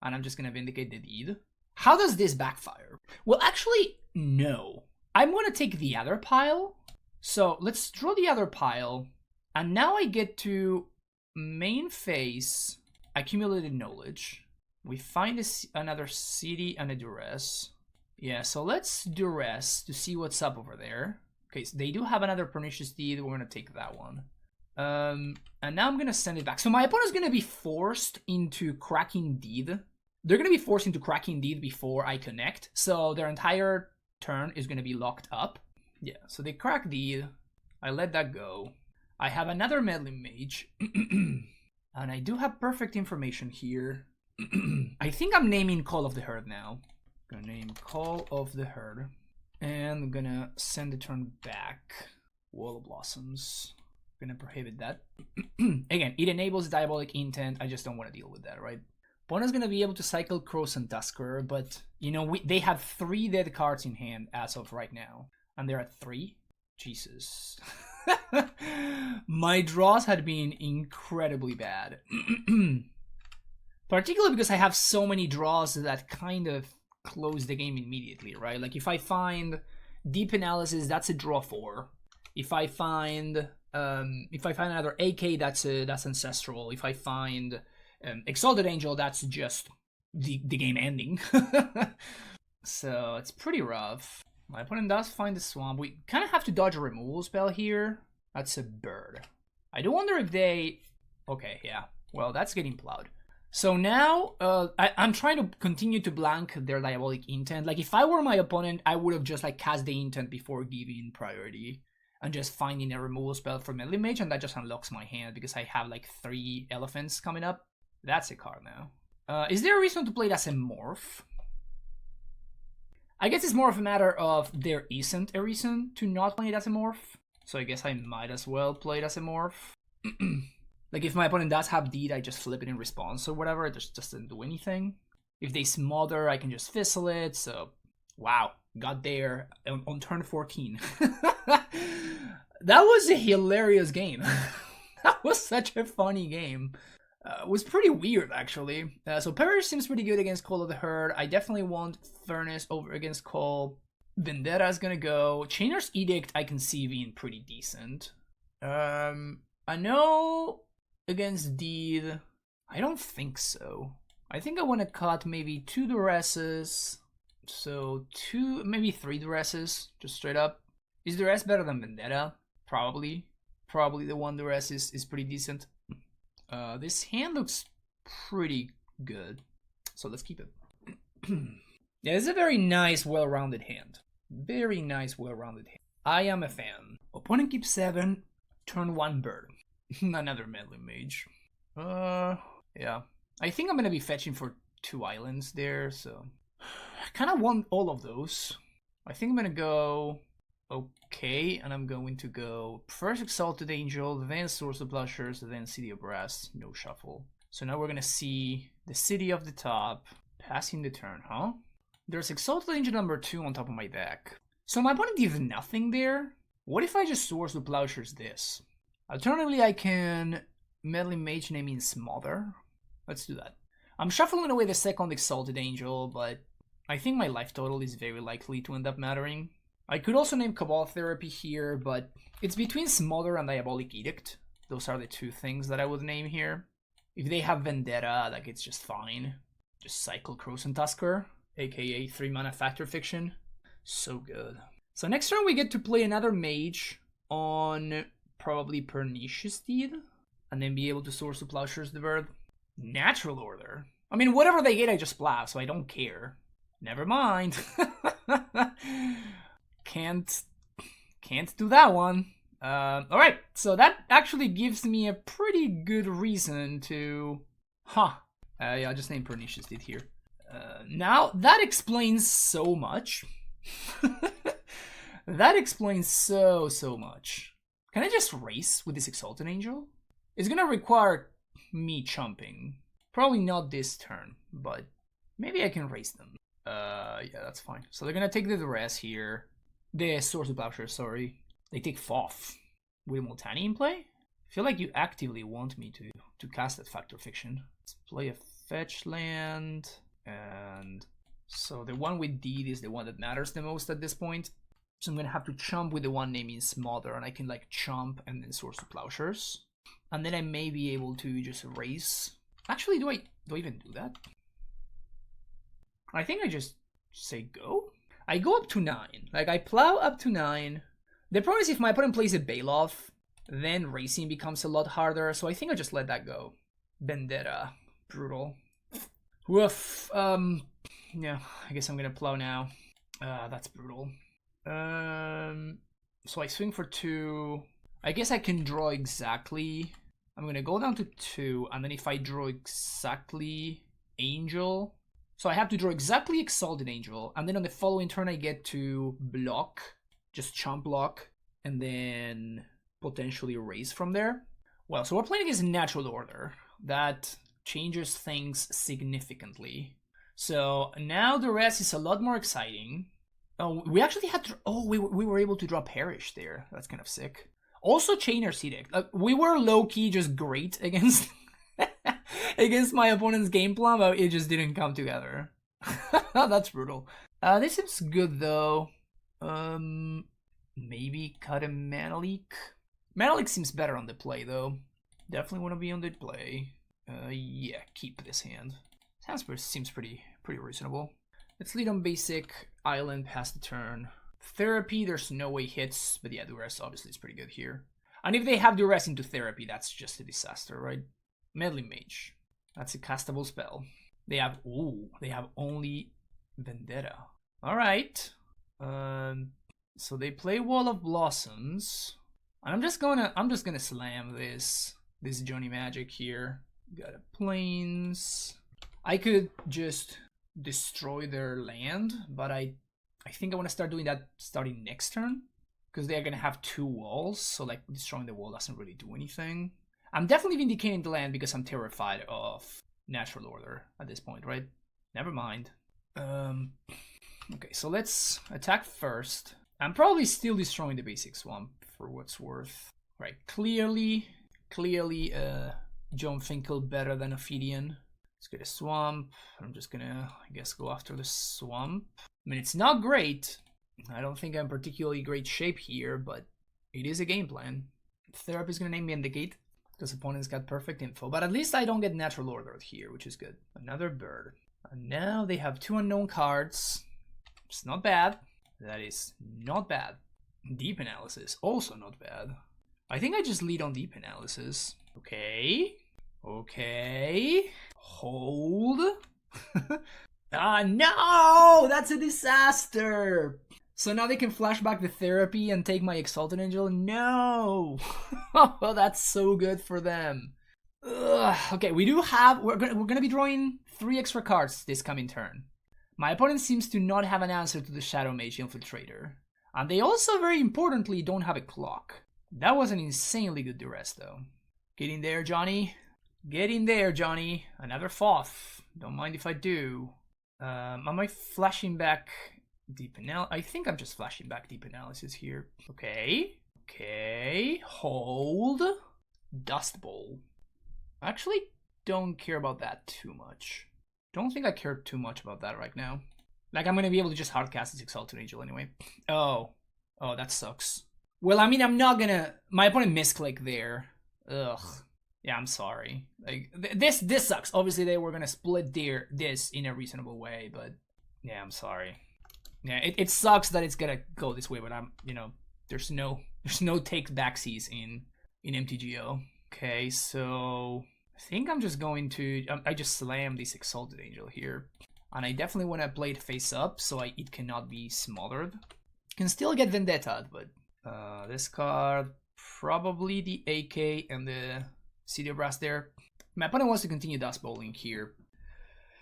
And I'm just gonna Vindicate the Deed. How does this backfire? Well, actually, no. I'm gonna take the other pile. So let's draw the other pile. And now I get to main phase, Accumulated Knowledge. We find another City and a Duress. Yeah, so let's Duress to see what's up over there. Okay, so they do have another Pernicious Deed. We're gonna take that one. And now I'm gonna send it back. So my opponent's gonna be forced into cracking Deed. They're gonna be forced into cracking Deed before I connect. So their entire turn is gonna be locked up. Yeah, so they crack Deed. I let that go. I have another Meddling Mage. And I do have perfect information here. I think I'm naming Call of the Herd now. Gonna name Call of the Herd. And I'm gonna send the turn back. Wall of Blossoms. Gonna prohibit that. Again, it enables Diabolic Intent. I just don't want to deal with that, right? Opponent's gonna be able to cycle Crows and Tusker, but you know, they have 3 dead cards in hand as of right now. And they're at 3? Jesus. My draws had been incredibly bad. Particularly because I have so many draws that kind of close the game immediately, right? Like if I find Deep Analysis, that's a draw 4. If I find another AK, that's Ancestral. If I find Exalted Angel, that's just the game ending. So it's pretty rough. My opponent does find the Swamp. We kind of have to dodge a removal spell here. That's a bird. I do wonder if they... Okay, yeah. Well, that's getting plowed. So now, I'm trying to continue to blank their Diabolic Intent. Like, if I were my opponent, I would have just, like, cast the Intent before giving priority. And just finding a removal spell for Meddling Mage, and that just unlocks my hand, because I have, like, 3 elephants coming up. That's a card now. Is there a reason to play it as a morph? I guess it's more of a matter of there isn't a reason to not play it as a morph. So I guess I might as well play it as a morph. Like, if my opponent does have Deed, I just flip it in response or whatever. It just doesn't do anything. If they smother, I can just fizzle it. So, wow. Got there on turn 14. That was a hilarious game. That was such a funny game. It was pretty weird, actually. So Perish seems pretty good against Call of the Herd. I definitely want Furnace over against Call. Vendetta is gonna go. Chainer's Edict I can see being pretty decent. I know against Deed, I don't think so. I think I want to cut maybe 2 Duresses. So 2, maybe 3 Duresses, just straight up. Is Duress better than Vendetta? Probably. Probably the 1 Duress is pretty decent. This hand looks pretty good. So let's keep it. Yeah, it's a very nice, well-rounded hand. Very nice, well-rounded hand. I am a fan. Opponent keeps 7, turn 1 bird. Another meddling mage. Yeah. I think I'm gonna be fetching for 2 islands there, so I kind of want all of those. I think I'm gonna go okay, and I'm going to go first Exalted Angel, then Source of Blushers, then City of Brass, no shuffle. So now we're gonna see the City of the top, passing the turn, huh? There's Exalted Angel number 2 on top of my deck. So my opponent did nothing there. What if I just Source of Plowshares this? Alternatively, I can Meddling Mage naming Smother. Let's do that. I'm shuffling away the second Exalted Angel, but I think my life total is very likely to end up mattering. I could also name Cabal Therapy here, but it's between Smother and Diabolic Edict. Those are the 2 things that I would name here. If they have Vendetta, like, it's just fine. Just cycle Crows and Tusker, aka 3 mana Factor Fiction. So good. So next turn we get to play another mage on probably Pernicious Deed, and then be able to Source of Plowshares the bird. Natural Order. I mean, whatever they get, I just blast, so I don't care. Never mind. Can't do that one. Alright, so that actually gives me a pretty good reason to... yeah, I just named Pernicious Deed here. Now, that explains so much. That explains so much. Can I just race with this Exalted Angel? It's gonna require me chumping. Probably not this turn, but maybe I can race them. Yeah, that's fine. So they're gonna take the Duress here. The Source of Plowshares, sorry. They take Foth. With Multani in play? I feel like you actively want me to cast that Factor Fiction. Let's play a fetch land. And so the one with Deed is the one that matters the most at this point. So I'm gonna have to chump with the one naming Smother, and I can like chump and then Source of Plowshares. And then I may be able to just race. Actually, do I even do that? I think I just say go. I go up to 9. Like, I plow up to 9. The problem is if my opponent plays a Bailoff, then racing becomes a lot harder, so I think I just let that go. Vendetta. Brutal. Woof. Yeah, I guess I'm gonna plow now. That's brutal. So I swing for 2. I guess I can draw exactly. I'm gonna go down to 2, and then if I draw exactly Angel... So I have to draw exactly Exalted Angel, and then on the following turn I get to block, just chump block, and then potentially raise from there. Well, so we're playing against Natural Order. That changes things significantly. So now the rest is a lot more exciting. Oh, we actually had to... Oh, we were able to draw Perish there. That's kind of sick. Also Chainer's Edict. We were low-key just great against... against my opponent's game plan, but it just didn't come together. That's brutal. This seems good though. Maybe cut a Mana Leak. Mana Leak seems better on the play though. Definitely want to be on the play. Yeah, keep this hand. Seems pretty reasonable. Let's lead on basic. Island, pass the turn. Therapy, there's no way hits, but yeah, Duress obviously is pretty good here. And if they have Duress into Therapy, that's just a disaster, right? Meddling Mage. That's a castable spell. They have only Vendetta. Alright. So they play Wall of Blossoms. And I'm just gonna slam this Johnny Magic here. Got a Plains. I could just destroy their land, but I think I want to start doing that starting next turn. Because they're gonna have 2 walls, so like destroying the wall doesn't really do anything. I'm definitely vindicating the land because I'm terrified of Natural Order at this point, right? Never mind. Okay, so let's attack first. I'm probably still destroying the basic swamp for what's worth. Right, clearly Clearly, John Finkel better than Ophidian. Let's get a swamp. I'm just gonna, I guess, go after the swamp. I mean, it's not great. I don't think I'm particularly great shape here, but it is a game plan. Therapy is gonna name me in the gate because opponents got perfect info, but at least I don't get natural order here, which is good. Another bird. And now they have 2 unknown cards. It's not bad. That is not bad. Deep analysis, also not bad. I think I just lead on deep analysis. Okay. Okay. Hold. Ah, no! That's a disaster! So now they can flash back the therapy and take my Exalted Angel? No! Oh, that's so good for them. Ugh. Okay, we do have... We're gonna be drawing 3 extra cards this coming turn. My opponent seems to not have an answer to the Shadow Mage Infiltrator. And they also, very importantly, don't have a clock. That was an insanely good duress, though. Get in there, Johnny. Get in there, Johnny. Another Foth. Don't mind if I do. Am I flashing back deep analysis? I think I'm just flashing back deep analysis here. Okay. Okay. Hold. Dust Bowl. I actually don't care about that too much. Don't think I care too much about that right now. Like, I'm gonna be able to just hardcast this Exalted Angel anyway. Oh. Oh, that sucks. Well, I mean, I'm not gonna... My opponent misclicked there. Ugh. Yeah, I'm sorry. Like, this sucks. Obviously, they were gonna split this in a reasonable way, but... Yeah, I'm sorry. Yeah, it sucks that it's gonna go this way, but I'm, you know, there's no take backsies in MTGO. Okay, so... I think I'm just going to... I just slammed this Exalted Angel here. And I definitely want to play it face up, so it cannot be smothered. Can still get Vendetta, but... this card... Probably the AK and the City of Brass there. My opponent wants to continue Dust Bowling here.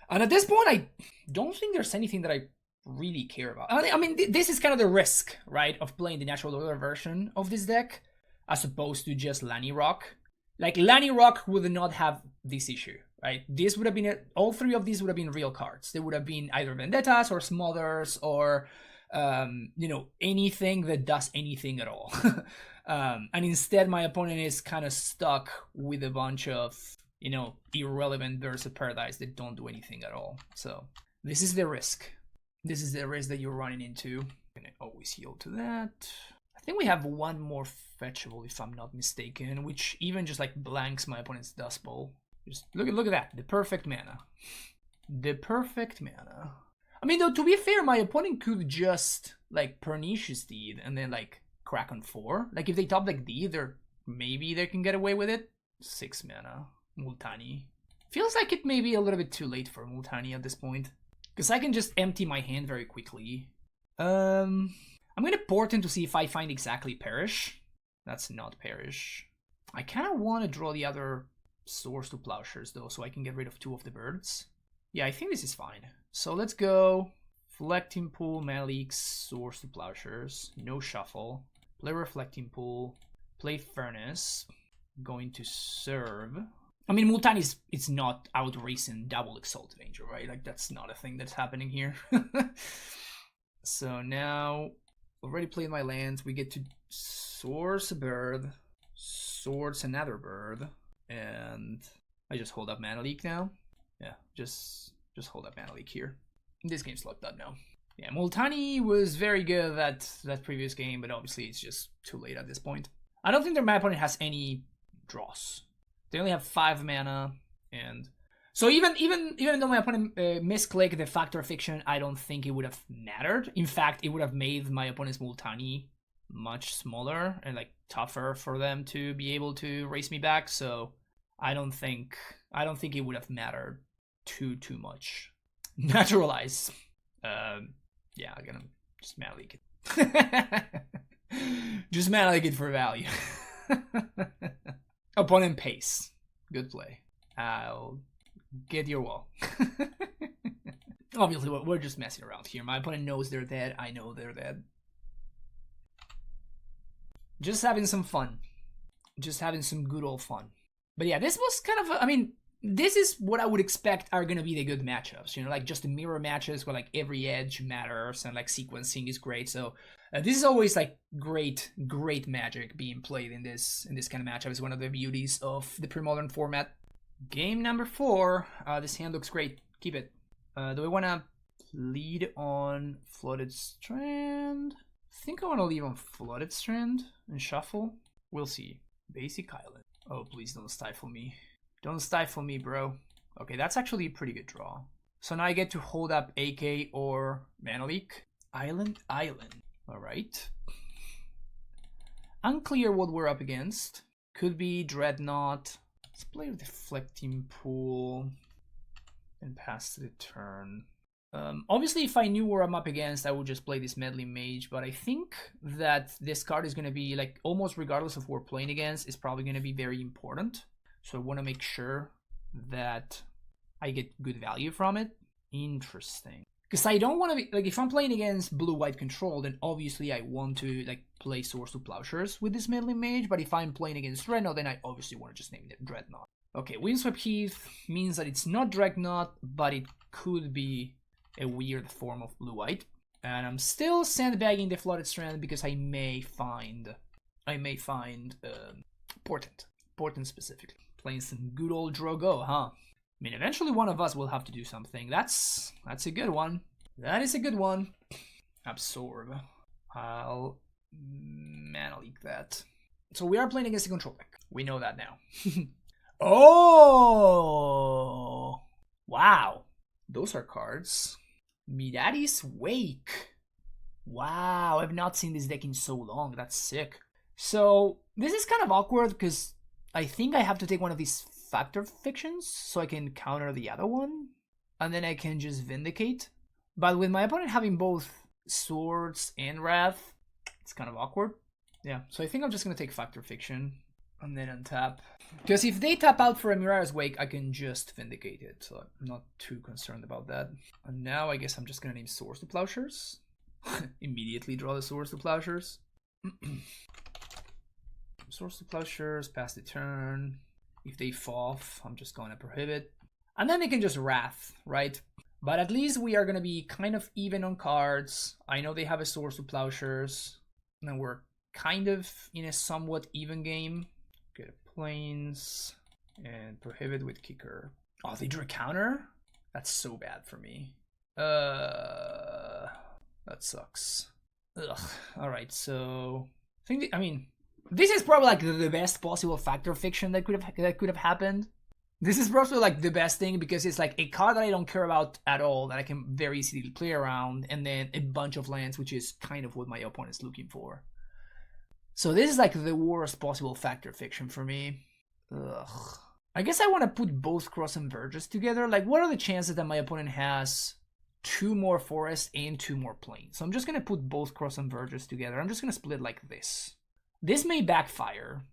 And at this point, I don't think there's anything that I really care about. I mean, this is kind of the risk, right? Of playing the Natural Order version of this deck, as opposed to just Lanny Rock. Like, Lanny Rock would not have this issue, right? This would have been... all 3 of these would have been real cards. They would have been either Vendettas or Smothers or... you know, anything that does anything at all. And instead, my opponent is kind of stuck with a bunch of, you know, irrelevant Birds of Paradise that don't do anything at all. So, this is the risk. This is the risk that you're running into. I'm gonna always yield to that. I think we have one more fetchable, if I'm not mistaken, which even just, like, blanks my opponent's Dust Bowl. Just look at that. The perfect mana. The perfect mana. I mean, though, to be fair, my opponent could just, like, Pernicious Deed and then, like, crack on 4. Like, if they top deck Deed, maybe they can get away with it. 6 mana. Multani. Feels like it may be a little bit too late for Multani at this point. Because I can just empty my hand very quickly. I'm going to Portent to see if I find exactly Perish. That's not Perish. I kind of want to draw the other Swords to Plowshares, though, so I can get rid of 2 of the birds. Yeah, I think this is fine. So let's go Reflecting Pool, Malik, Swords to Plowshares, no shuffle, play Reflecting Pool, play Furnace, going to serve. I mean, Multani it's not out racing double Exalted Angel, right? Like, that's not a thing that's happening here. So now, already played my lands, we get to Swords a bird, Swords another bird, and I just hold up Mana Leak now. Yeah, just hold up Mana Leak here. This game's locked up now. Yeah, Multani was very good at that previous game, but obviously it's just too late at this point. I don't think my opponent has any draws. They only have 5 mana, and so even though my opponent misclicked the Factor of Fiction, I don't think it would have mattered. In fact, it would have made my opponent's Multani much smaller and, like, tougher for them to be able to race me back. So I don't think it would have mattered too much. Naturalize. Yeah, I'm gonna just Mana Leak it. Just Mana Leak it for value. Opponent Pace. Good play. I'll get your wall. Obviously, we're just messing around here. My opponent knows they're dead. I know they're dead. Just having some fun. Just having some good old fun. But yeah, this was kind of, I mean, this is what I would expect are going to be the good matchups. You know, like just the mirror matches where, like, every edge matters and, like, sequencing is great. So This is always like great Magic being played in this kind of matchup. It's one of the beauties of the Premodern format. Game number 4. This hand looks great. Keep it. Do I want to lead on Flooded Strand? I think I want to leave on Flooded Strand and shuffle. We'll see. Basic Island. Oh, please don't stifle me. Don't stifle me, bro. Okay, that's actually a pretty good draw. So now I get to hold up AK or Mana Leak. Island. Alright. Unclear what we're up against. Could be Dreadnought. Let's play a Deflecting Pool and pass to the turn. Obviously, if I knew where I'm up against, I would just play this Meddling Mage, but I think that this card is going to be, like, almost regardless of who we're playing against, is probably going to be very important. So I want to make sure that I get good value from it. Interesting. Because I don't want to be, like, if I'm playing against blue-white control, then obviously I want to, like, play Swords to Plowshares with this Meddling Mage, but if I'm playing against Dreadnought, then I obviously want to just name it Dreadnought. Okay, Windswept Heath means that it's not Dreadnought, but it could be a weird form of blue-white. And I'm still sandbagging the Flooded Strand because I may find Portent. Portent specifically. Playing some good old Drogo, huh? I mean, eventually one of us will have to do something. That's a good one. That is a good one. Absorb. I'll Mana Leak that. So we are playing against a control deck. We know that now. Oh! Wow. Those are cards. Midadi's Wake. Wow, I've not seen this deck in so long. That's sick. So this is kind of awkward because I think I have to take one of these Factor Fictions so I can counter the other one. And then I can just Vindicate. But with my opponent having both Swords and Wrath, it's kind of awkward. Yeah, so I think I'm just going to take Factor Fiction and then untap. Because if they tap out for a Mirara's Wake, I can just Vindicate it. So I'm not too concerned about that. And now I guess I'm just going to name Swords to Plowshares. Immediately draw the Swords to Plowshares. Swords to Plowshares, pass the turn. If they FOF, I'm just going to Prohibit. And then they can just Wrath, right? But at least we are going to be kind of even on cards. I know they have a Swords to Plowshares. And we're kind of in a somewhat even game. Get a Plains and Prohibit with Kicker. Oh, they drew a counter? That's so bad for me. That sucks. Ugh. Alright, so I mean, this is probably like the best possible Factor Fiction that could have happened. This is probably like the best thing because it's like a card that I don't care about at all that I can very easily play around, and then a bunch of lands, which is kind of what my opponent's looking for. So this is like the worst possible Factor Fiction for me. Ugh. I guess I want to put both Cross and Verges together. Like, what are the chances that my opponent has 2 more forests and 2 more plains? So I'm just going to put both Cross and Verges together. I'm just going to split like this. This may backfire.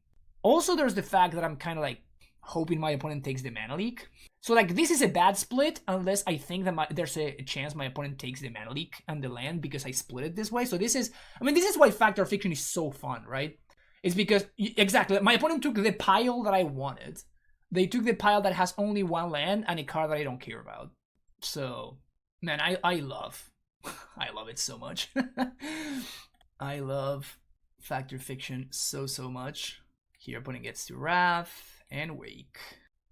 Also, there's the fact that I'm kind of like hoping my opponent takes the Mana Leak. So like this is a bad split unless I think that there's a chance my opponent takes the Mana Leak and the land because I split it this way. So this is why Factor Fiction is so fun, right? It's because, exactly, my opponent took the pile that I wanted. They took the pile that has only 1 land and a card that I don't care about. So, man, I love it so much. I love Factor Fiction so much. Here, opponent gets to Wrath and Wake.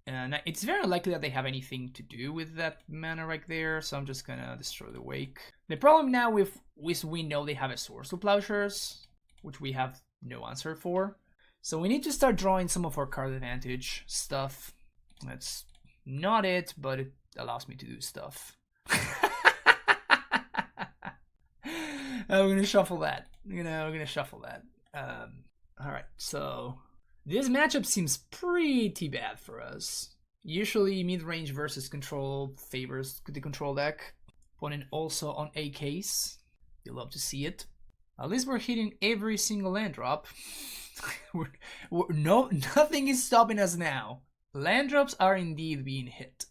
And it's very likely that they have anything to do with that mana right there, so I'm just gonna destroy the Wake. The problem now is we know they have a Swords to Plowshares, which we have no answer for. So we need to start drawing some of our card advantage stuff. That's not it, but it allows me to do stuff. I'm gonna shuffle that. I'm gonna shuffle that. Alright, so this matchup seems pretty bad for us. Usually mid-range versus control favors the control deck. Opponent also on AKs. You love to see it. At least we're hitting every single land drop. Nothing is stopping us now. Land drops are indeed being hit.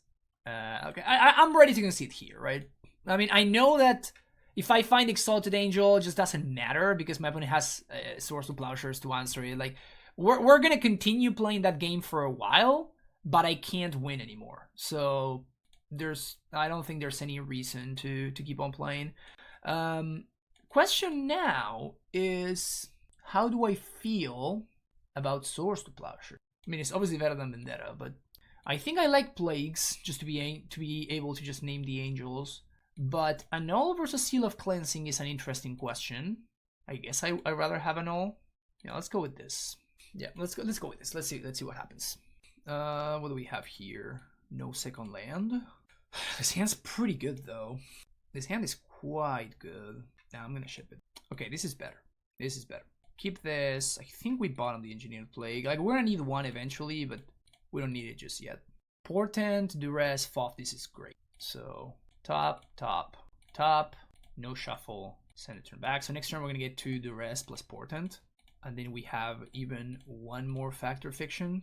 Okay, I'm ready to concede here, right? I mean, I know that if I find Exalted Angel, it just doesn't matter because my opponent has Swords to Plowshares to answer it. Like, we're gonna continue playing that game for a while, but I can't win anymore. So I don't think there's any reason to keep on playing. question now is, how do I feel about Swords to Plowshare? I mean, it's obviously better than Vendetta, but I think I like Plagues, just to be able to just name the angels. But Annul versus Seal of Cleansing is an interesting question. I guess I'd rather have Annul. Yeah, let's go with this. Yeah, let's go with this. Let's see what happens. What do we have here? No second land. This hand's pretty good though. This hand is quite good. Now I'm gonna ship it. Okay, this is better. This is better. Keep this. I think we bottom the Engineered Plague. Like, we're gonna need one eventually, but we don't need it just yet. Portent, Duress, Foff, this is great. So, top, top, top, no shuffle, send it turn back. So next turn we're gonna get 2 Duress plus Portent. And then we have even one more Factor Fiction.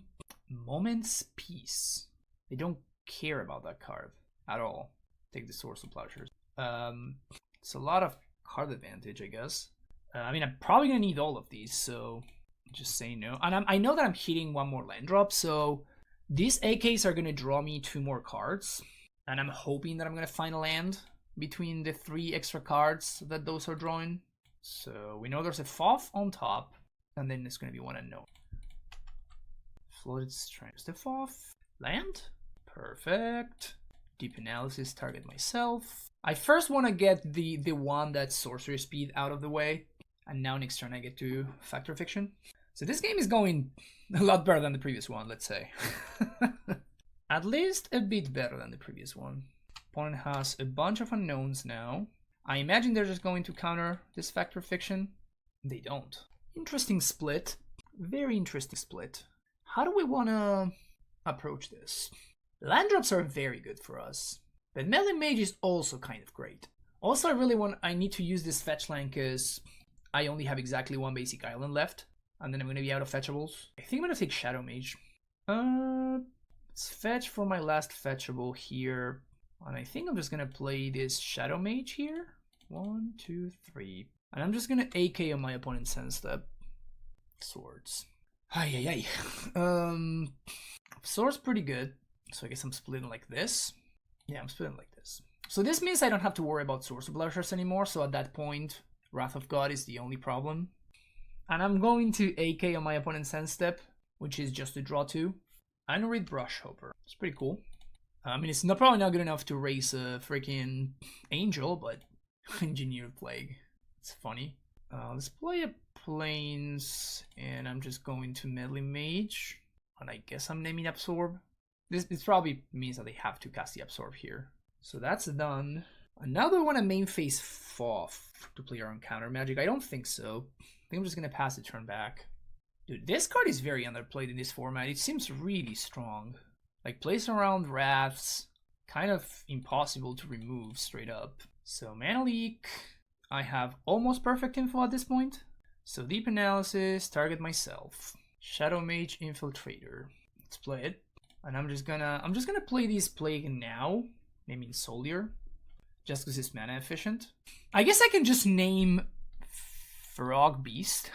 Moment's Peace. They don't care about that card at all. Take the Swords of Plowshares. It's a lot of card advantage, I guess. I mean, I'm probably gonna need all of these, so just say no. And I know that I'm hitting one more land drop, so these AKs are gonna draw me 2 more cards, and I'm hoping that I'm gonna find a land between the 3 extra cards that those are drawing. So we know there's a Foff on top, and then it's gonna be one unknown. Floated Strength. The Foff. Land? Perfect. Deep Analysis, target myself. I first want to get the one that's Sorcery Speed out of the way, and now next turn I get to Factor Fiction. So this game is going a lot better than the previous one, let's say. At least a bit better than the previous one. Opponent has a bunch of unknowns now. I imagine they're just going to counter this Factor Fiction. They don't. Interesting split. Very interesting split. How do we want to approach this? Land drops are very good for us, but Melee Mage is also kind of great. Also, I need to use this fetch line because I only have exactly 1 basic island left, and then I'm going to be out of fetchables. I think I'm going to take Shadow Mage. Let's fetch for my last fetchable here, and I think I'm just going to play this Shadow Mage here. 1, 2, 3. And I'm just going to AK on my opponent's hand step. Swords. Ay. Swords pretty good. So I guess I'm splitting like this. Yeah, I'm splitting like this. So this means I don't have to worry about Swords of Plowshares anymore. So at that point, Wrath of God is the only problem. And I'm going to AK on my opponent's hand step, which is just to draw 2. And read Brush Hopper. It's pretty cool. I mean, it's probably not good enough to raise a freaking Angel, but Engineered Plague. It's funny. Let's play a Plains, and I'm just going to Melee Mage. And I guess I'm naming Absorb. This probably means that they have to cast the Absorb here. So that's done. And now do I want to main phase Foff to play around counter magic? I don't think so. I think I'm just going to pass the turn back. Dude, this card is very underplayed in this format. It seems really strong. Like, plays around Wraths, kind of impossible to remove straight up. So Mana Leak, I have almost perfect info at this point. So Deep Analysis, target myself. Shadow Mage Infiltrator. Let's play it. And I'm just gonna play this Plague now, naming Solier, just because it's mana efficient. I guess I can just name Frog Beast.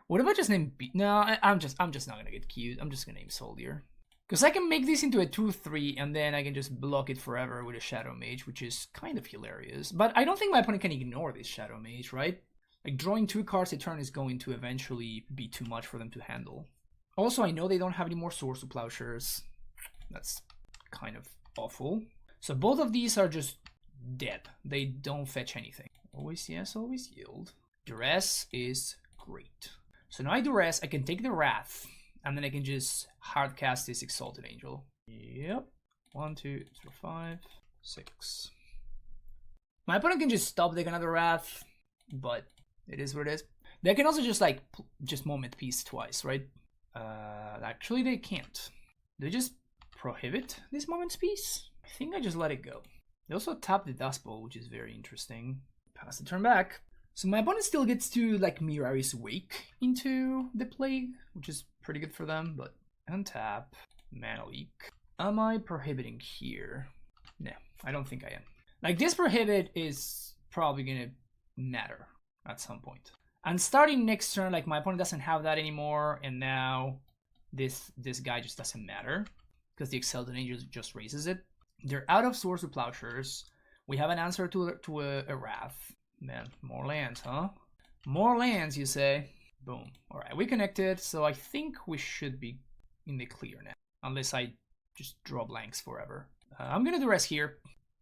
What if I just name No, I'm just not gonna get cute. I'm just gonna name Solier. Because I can make this into a 2/3 and then I can just block it forever with a Shadow Mage, which is kind of hilarious. But I don't think my opponent can ignore this Shadow Mage, right? Like, drawing 2 cards a turn is going to eventually be too much for them to handle. Also, I know they don't have any more Swords to Plowshares. That's kind of awful. So both of these are just dead. They don't fetch anything. Always yes, always yield. Duress is great. So now I Duress, I can take the Wrath, and then I can just hard cast this Exalted Angel. Yep. 1, 2, 3, 5, 6. My opponent can just stop taking another Wrath, but it is what it is. They can also just Moment Peace twice, right? Actually, they can't. They just prohibit this Moment's Peace. I think I just let it go. They also tap the Dust Bowl, which is very interesting. Pass the turn back. So my opponent still gets to Mirari's Wake into the Plague, which is pretty good for them, but untap, Mana Leak. Am I prohibiting here? No, I don't think I am. This prohibit is probably gonna matter at some point. And starting next turn, my opponent doesn't have that anymore, and now this guy just doesn't matter because the Exalted Angel just raises it. They're out of Swords to Plowshares. We have an answer to a Wrath. Man, more lands, huh? More lands, you say? Boom. Alright, we connected, so I think we should be in the clear now. Unless I just draw blanks forever. I'm gonna do rest here.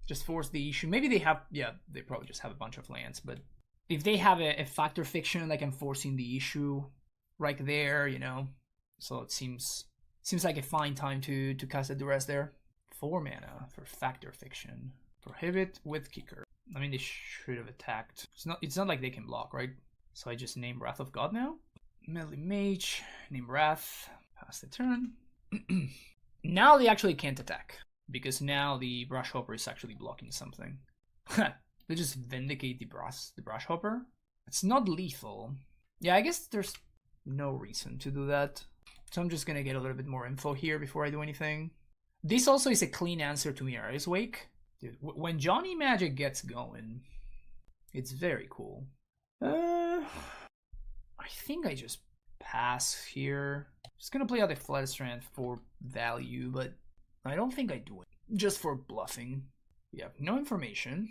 Just force the issue. Maybe they have, yeah, they probably just have a bunch of lands, but if they have a factor fiction, like I'm forcing the issue right there, you know. So it seems like a fine time to cast a duress there. 4 mana for factor fiction. Prohibit with kicker. I mean, they should have attacked. It's not like they can block, right? So I just name Wrath of God now. Melee Mage, name Wrath, pass the turn. Now they actually can't attack, because now the Brush Hopper is actually blocking something. They just vindicate the Brush Hopper. It's not lethal. Yeah, I guess there's no reason to do that. So I'm just gonna get a little bit more info here before I do anything. This also is a clean answer to Mirai's Wake. Dude, when Johnny Magic gets going, it's very cool. I think I just pass here. Just gonna play out the Flood Strand for value, but I don't think I do it. Just for bluffing. Yeah, no information.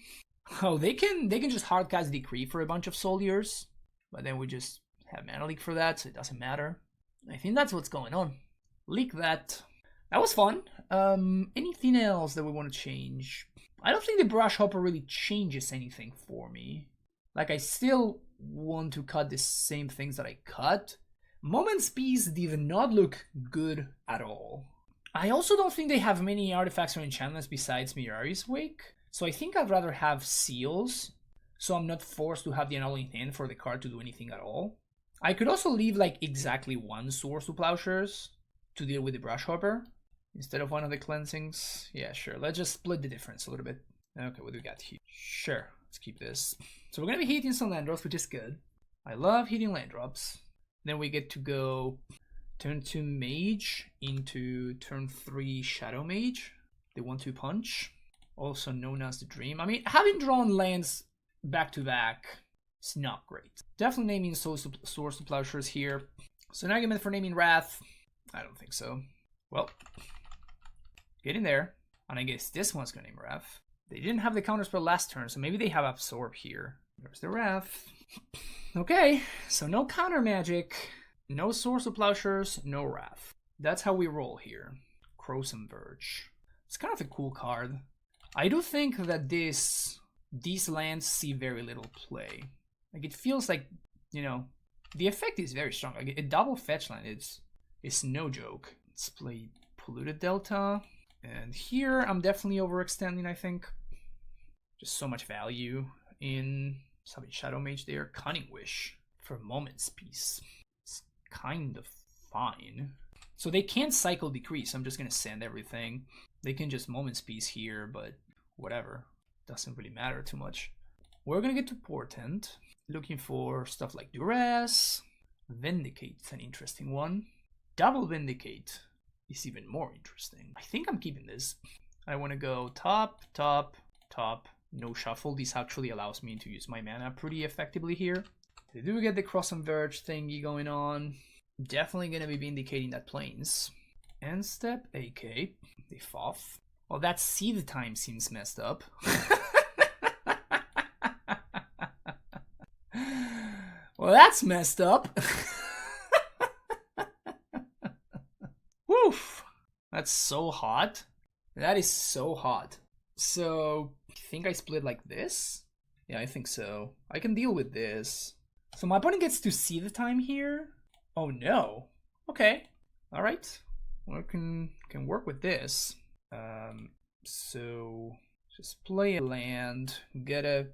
Oh, they can just hardcast Decree for a bunch of soldiers, but then we just have Mana Leak for that, so it doesn't matter. I think that's what's going on. Leak that. That was fun. Anything else that we want to change? I don't think the Brush Hopper really changes anything for me. Like, I still want to cut the same things that I cut. Moment's Peace did not look good at all. I also don't think they have many artifacts or enchantments besides Mirai's Wake, so I think I'd rather have Seals, so I'm not forced to have the Annulling Hand for the card to do anything at all. I could also leave like exactly one Swords to Plowshares to deal with the Brush Hopper instead of one of the cleansings. Yeah, sure. Let's just split the difference a little bit. Okay, what do we got here? Sure, let's keep this. So we're gonna be hitting some land drops, which is good. I love hitting land drops. Then we get to go turn 2 Mage into turn 3 Shadow Mage. The 1-2 punch, also known as the Dream. I mean, having drawn lands back to back, it's not great. Definitely naming Swords to Plowshares here. So an argument for naming Wrath? I don't think so. Well, get in there. And I guess this one's gonna name Wrath. They didn't have the counterspell last turn, so maybe they have Absorb here. There's the Wrath. Okay, so no counter magic, no Swords to Plowshares, no Wrath. That's how we roll here. Crowsome Verge. It's kind of a cool card. I do think that these lands see very little play. Like, it feels like, you know, the effect is very strong. Like, a double fetch land is no joke. Let's play Polluted Delta. And here, I'm definitely overextending, I think. Just so much value in having Shadow Mage there. Cunning Wish for Moment's Peace. It's kind of fine. So they can't cycle Decree, so I'm just going to send everything. They can just Moment's Peace here, but whatever. Doesn't really matter too much. We're going to get to Portent. Looking for stuff like Duress. Vindicate is an interesting one. Double Vindicate is even more interesting. I think I'm keeping this. I want to go top, top, top. No shuffle. This actually allows me to use my mana pretty effectively here. They do get the Cross and Verge thingy going on. Definitely going to be vindicating that Plains. End step, AK. They foff. Well, that seed time seems messed up. Well, that's messed up. Woof. That's so hot. That is so hot. So, I think I split like this? Yeah, I think so. I can deal with this. So my opponent gets to see the time here. Oh no. Okay. Alright. We can work with this. So just play a land, get a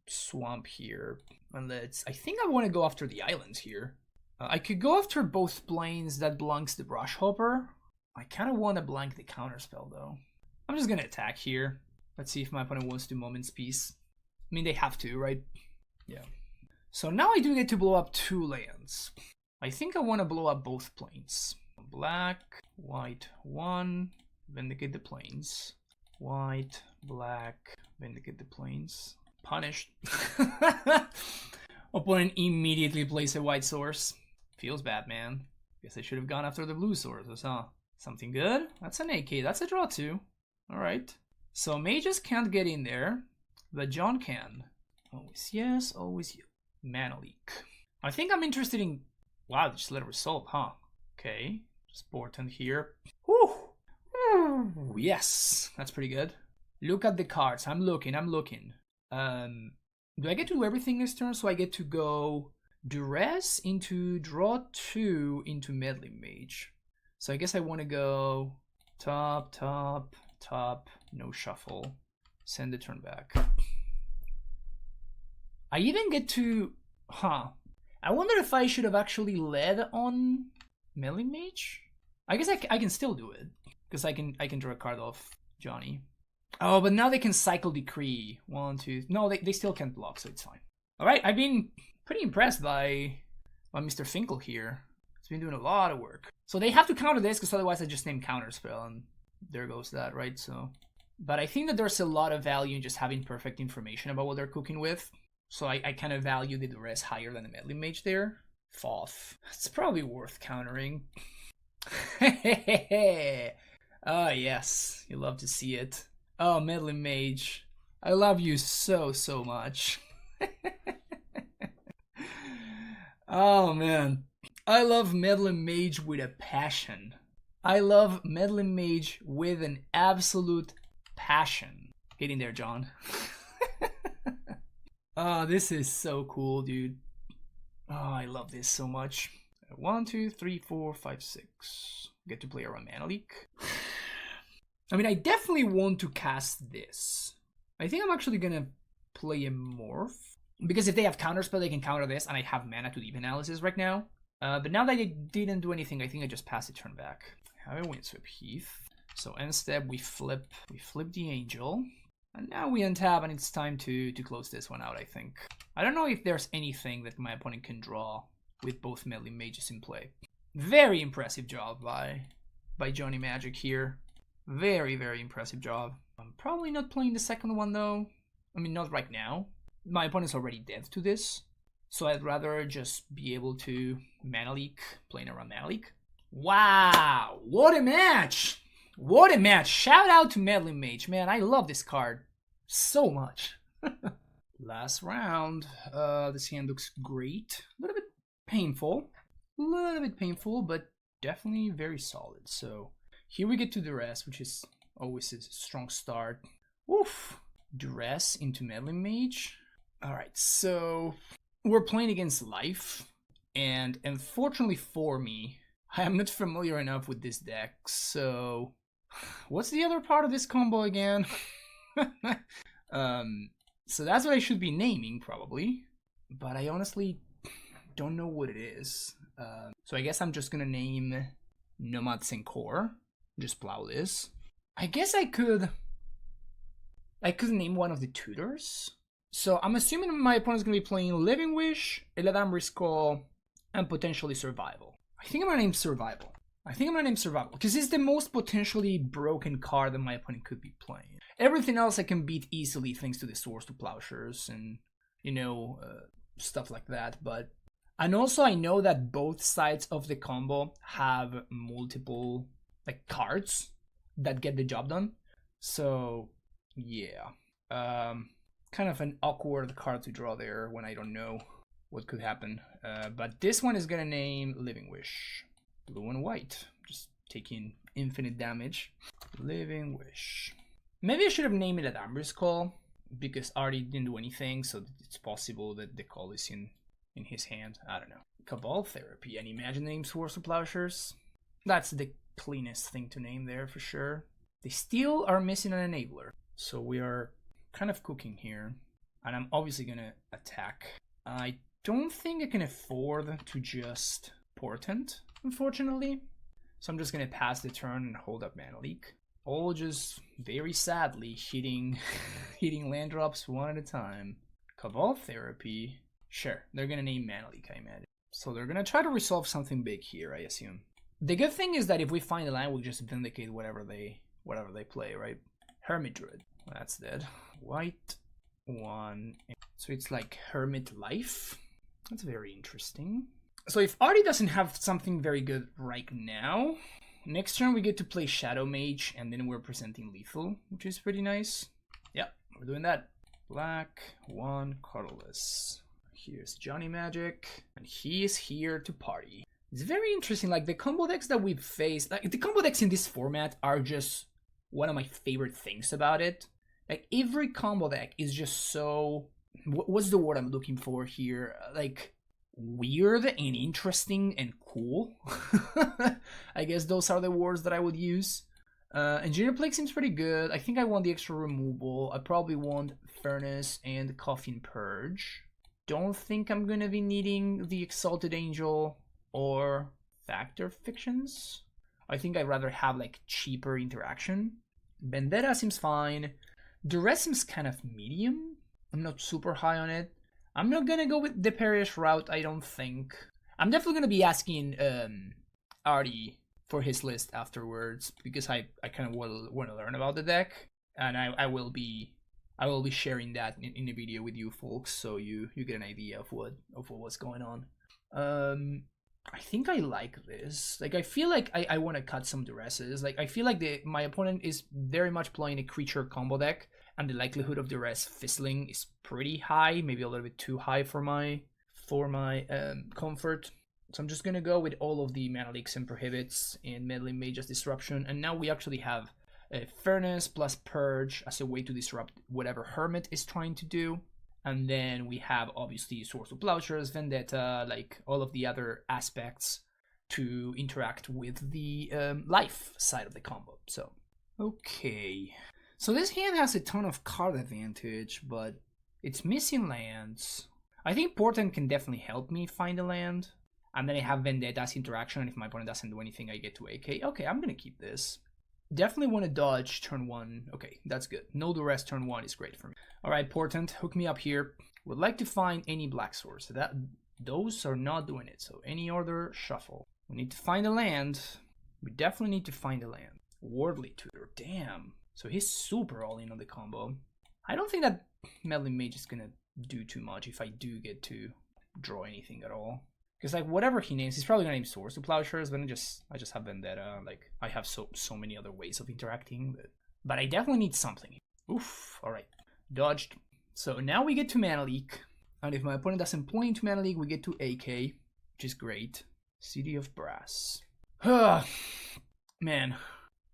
swamp here, and let's... I think I want to go after the islands here. I could go after both planes that blanks the Brush Hopper. I kind of want to blank the counterspell though. I'm just gonna attack here. Let's see if my opponent wants to Moment's Peace. I mean, they have to, right? Yeah. So now I do get to blow up 2 lands. I think I want to blow up both planes. Black, white, 1, vindicate the planes. White, black, vindicate the planes. Punished. Opponent immediately plays a white source. Feels bad, man. Guess I should have gone after the blue sources, huh? Something good? That's an AK. That's a draw too. Alright. So mages can't get in there, but John can. Always yes, always you. Mana leak. I think I'm interested in... Wow, they just let it resolve, huh? Okay, just Portent here. Whew! Ooh, yes, that's pretty good. Look at the cards. I'm looking. Do I get to do everything this turn? So I get to go Duress into draw 2 into Meddling Mage. So I guess I want to go top, top, top, no shuffle. Send the turn back. I even get to... Huh. I wonder if I should have actually led on Meddling Mage? I guess I can still do it. Because I can draw a card off Johnny. Oh, but now they can cycle Decree. 1, 2... No, they still can't block, so it's fine. Alright, I've been pretty impressed by Mr. Finkel here. He's been doing a lot of work. So they have to counter this, because otherwise I just name Counterspell, and there goes that, right? So, but I think that there's a lot of value in just having perfect information about what they're cooking with. So I kind of value the Duress higher than the Meddling Mage there. Foth. It's probably worth countering. Oh, yes. You love to see it. Oh, Meddling Mage. I love you so, so much. Oh, man. I love Meddling Mage with a passion. I love Meddling Mage with an absolute passion. Get in there, John. Oh, this is so cool, dude. Oh, I love this so much. 1, 2, 3, 4, 5, 6. Get to play around Mana Leak. I mean, I definitely want to cast this. I think I'm actually gonna play a Morph. Because if they have Counterspell, they can counter this, and I have mana to Deep Analysis right now. But now that they didn't do anything, I think I just pass the turn back. Have a Windsweep Heath. So end step, we flip the Angel. And now we untap, and it's time to close this one out, I think. I don't know if there's anything that my opponent can draw with both Meddling Mages in play. Very impressive job by Johnny Magic here. Very, very impressive job. I'm probably not playing the second one, though. I mean, not right now. My opponent's already dead to this. So I'd rather just be able to Mana Leak, playing around Mana Leak. Wow! What a match! What a match! Shout out to Meddling Mage, man. I love this card so much. Last round. This hand looks great. A little bit painful. But definitely very solid. So here we get to Duress, which is always a strong start. Oof. Duress into Meddling Mage. Alright, so we're playing against Life. And unfortunately for me, I am not familiar enough with this deck, so... What's the other part of this combo again? So that's what I should be naming, probably. But I honestly don't know what it is. So I guess I'm just gonna name Nomad Senkor. Just plow this. I guess I could name one of the tutors. So I'm assuming my opponent's gonna be playing Living Wish, Eladamri's Call, and potentially Survival. I think I'm gonna name Survival. Because it's the most potentially broken card that my opponent could be playing. Everything else I can beat easily thanks to the Swords to Plowshares and, stuff like that. And also I know that both sides of the combo have multiple cards that get the job done. So, yeah. Kind of an awkward card to draw there when I don't know what could happen. But this one is gonna name Living Wish. Blue and white, just taking infinite damage. Living Wish. Maybe I should have named it Eladamri's Call, because Artie didn't do anything, so it's possible that the call is in his hand. I don't know. Cabal Therapy, and imagine the name Swords to Plowshares. That's the cleanest thing to name there for sure. They still are missing an enabler, so we are kind of cooking here. And I'm obviously gonna attack. I don't think I can afford to just Portent, unfortunately. So I'm just gonna pass the turn and hold up Mana Leak. All just very sadly hitting land drops one at a time. Cabal Therapy. Sure, they're gonna name Mana Leak, I imagine. So they're gonna try to resolve something big here, I assume. The good thing is that if we find a land, we'll just vindicate whatever they play, right? Hermit Druid. Well, that's dead. White one. So it's like Hermit Life. That's very interesting. So if Artie doesn't have something very good right now, next turn we get to play Shadow Mage, and then we're presenting Lethal, which is pretty nice. Yeah, we're doing that. black, 1 colorless. Here's Johnny Magic, and he is here to party. It's very interesting, like the combo decks that we've faced, like the combo decks in this format are just one of my favorite things about it. Like every combo deck is just so, what's the word I'm looking for here? Like weird and interesting and cool. I guess those are the words that I would use. Engineer Plague seems pretty good. I think I want the extra removal. I probably want Furnace and Coffin Purge. Don't think I'm gonna be needing the Exalted Angel or Factor Fictions. I think I'd rather have like cheaper interaction. Vendetta seems fine. Duress seems kind of medium. I'm not super high on it. I'm not gonna go with the Perish route, I don't think. I'm definitely gonna be asking Artie for his list afterwards because I kind of want to learn about the deck, and I will be sharing that in a video with you folks, so you get an idea of what's going on. I think I like this. Like I feel like I want to cut some duresses. Like I feel like my opponent is very much playing a creature combo deck, and the likelihood of duress fizzling is pretty high, maybe a little bit too high for my comfort. So I'm just gonna go with all of the mana leaks and prohibits in Meddling Mage's Disruption, and now we actually have a Furnace plus Purge as a way to disrupt whatever Hermit is trying to do. And then we have obviously Swords of Plowshares, Vendetta, like all of the other aspects to interact with the life side of the combo. So, okay. So this hand has a ton of card advantage, but it's missing lands. I think Portent can definitely help me find a land. And then I have Vendetta's interaction, and if my opponent doesn't do anything, I get to AK. Okay, I'm gonna keep this. Definitely want to dodge turn 1. Okay, that's good. No duress turn 1 is great for me. Alright, Portent, hook me up here. Would like to find any black source. Those are not doing it, so any order, shuffle. We need to find a land. We definitely need to find a land. Wardly Tutor, damn. So he's super all in on the combo. I don't think that Meddling Mage is gonna do too much if I do get to draw anything at all. Because like whatever he names, he's probably gonna name Swords to Plowshares, but I just have Vendetta. Like I have so many other ways of interacting, but I definitely need something. Oof. All right, dodged. So now we get to Mana Leak, and if my opponent doesn't play into Mana Leak, we get to AK, which is great. City of Brass. Man.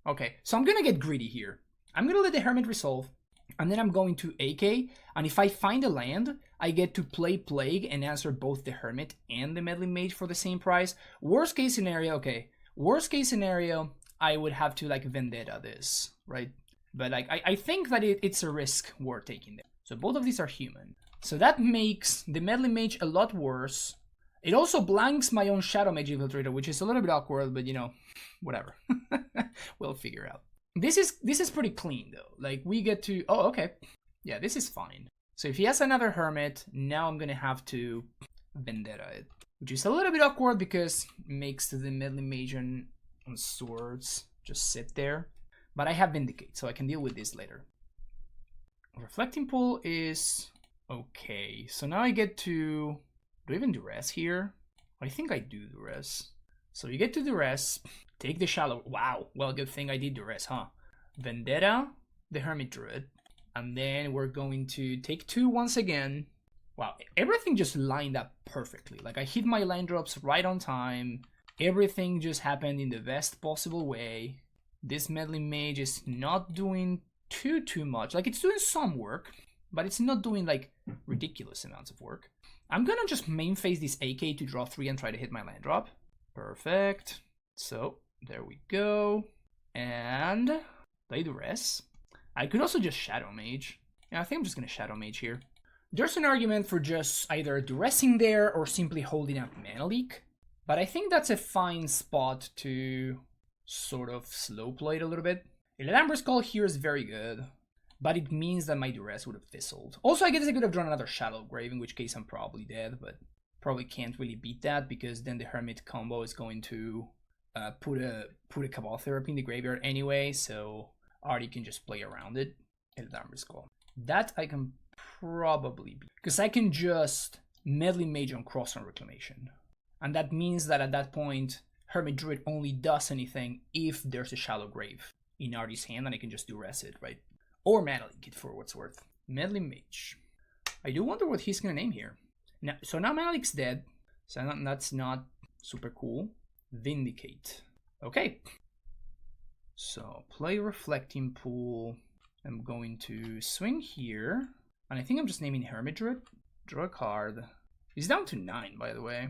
Okay, so I'm gonna get greedy here. I'm gonna let the Hermit resolve, and then I'm going to AK, and if I find a land, I get to play Plague and answer both the Hermit and the Meddling Mage for the same price. Worst case scenario, okay. Worst case scenario, I would have to like Vendetta this, right? But like I think that it's a risk worth taking there. So both of these are human. So that makes the Meddling Mage a lot worse. It also blanks my own Shadow Mage Infiltrator, which is a little bit awkward, but you know, whatever. We'll figure out. This is pretty clean though. Like we get to, oh okay, yeah, this is fine. So if he has another Hermit, now I'm gonna have to Vendetta it, which is a little bit awkward because it makes the Meddling Mage on Swords just sit there. But I have Vindicate, so I can deal with this later. Reflecting Pool is okay. So now I get to, do I even Duress here? I think I do Duress. So you get to Duress, take the Shallow. Wow, well, good thing I did Duress, huh? Vendetta, the Hermit Druid. And then we're going to take 2 once again. Wow, everything just lined up perfectly. Like I hit my line drops right on time. Everything just happened in the best possible way. This Meddling Mage is not doing too much. Like it's doing some work, but it's not doing like ridiculous amounts of work. I'm gonna just main phase this AK to draw 3 and try to hit my land drop. Perfect. So there we go. And play the rest. I could also just Shadow Mage. Yeah, I think I'm just gonna Shadow Mage here. There's an argument for just either duressing there or simply holding up Mana Leak. But I think that's a fine spot to sort of slow play it a little bit. Elamber's Call here is very good, but it means that my duress would have fizzled. Also, I guess I could have drawn another Shallow Grave, in which case I'm probably dead, but probably can't really beat that because then the Hermit combo is going to put a Cabal Therapy in the graveyard anyway, so Artie can just play around it. Elamber's Call. That I can probably beat, because I can just Meddling Mage on Cross on Reclamation. And that means that at that point, Hermit Druid only does anything if there's a Shallow Grave in Artie's hand, and I can just duress it, right? Or Mana Leak it for what's worth. Meddling Mage. I do wonder what he's gonna name here. Now, so now Malik's dead, so that's not super cool. Vindicate. Okay. So play Reflecting Pool. I'm going to swing here, and I think I'm just naming Hermit Druid. Draw a card. He's down to 9, by the way.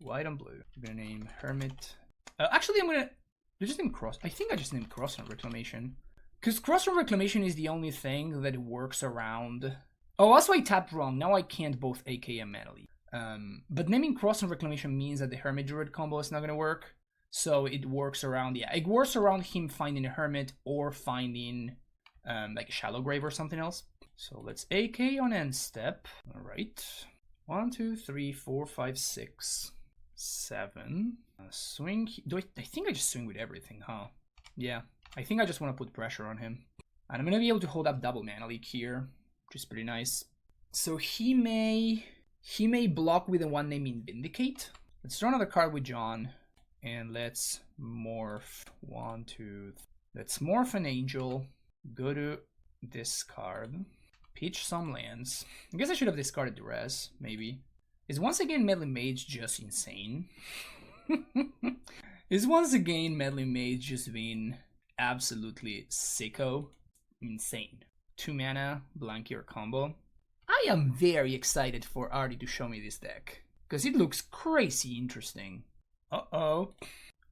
White and blue. I'm gonna name Hermit. Actually, I'm gonna just name Cross. I think I just named Cross on Reclamation, because Cross on Reclamation is the only thing that works around. Oh, also I tapped wrong. Now I can't both AK and Mana Leak. But naming Cross on Reclamation means that the Hermit Druid combo is not gonna work. So it works around, yeah, it works around him finding a Hermit or finding like a Shallow Grave or something else. So let's AK on end step. All right. 1, 2, 3, 4, 5, 6, 7. Swing. I think I just swing with everything, huh? Yeah. I think I just want to put pressure on him. And I'm going to be able to hold up double Mana Leak here, which is pretty nice. So he may block with the one naming Vindicate. Let's draw another card with John. And let's morph 1, 2, 3. Let's morph an Angel. Go to discard. Pitch some lands. I guess I should have discarded the res, maybe. Is once again Meddling Mage just insane? Is once again Meddling Mage just being absolutely sicko? Insane. 2 mana, blank your combo. I am very excited for Artie to show me this deck, because it looks crazy interesting. Uh-oh.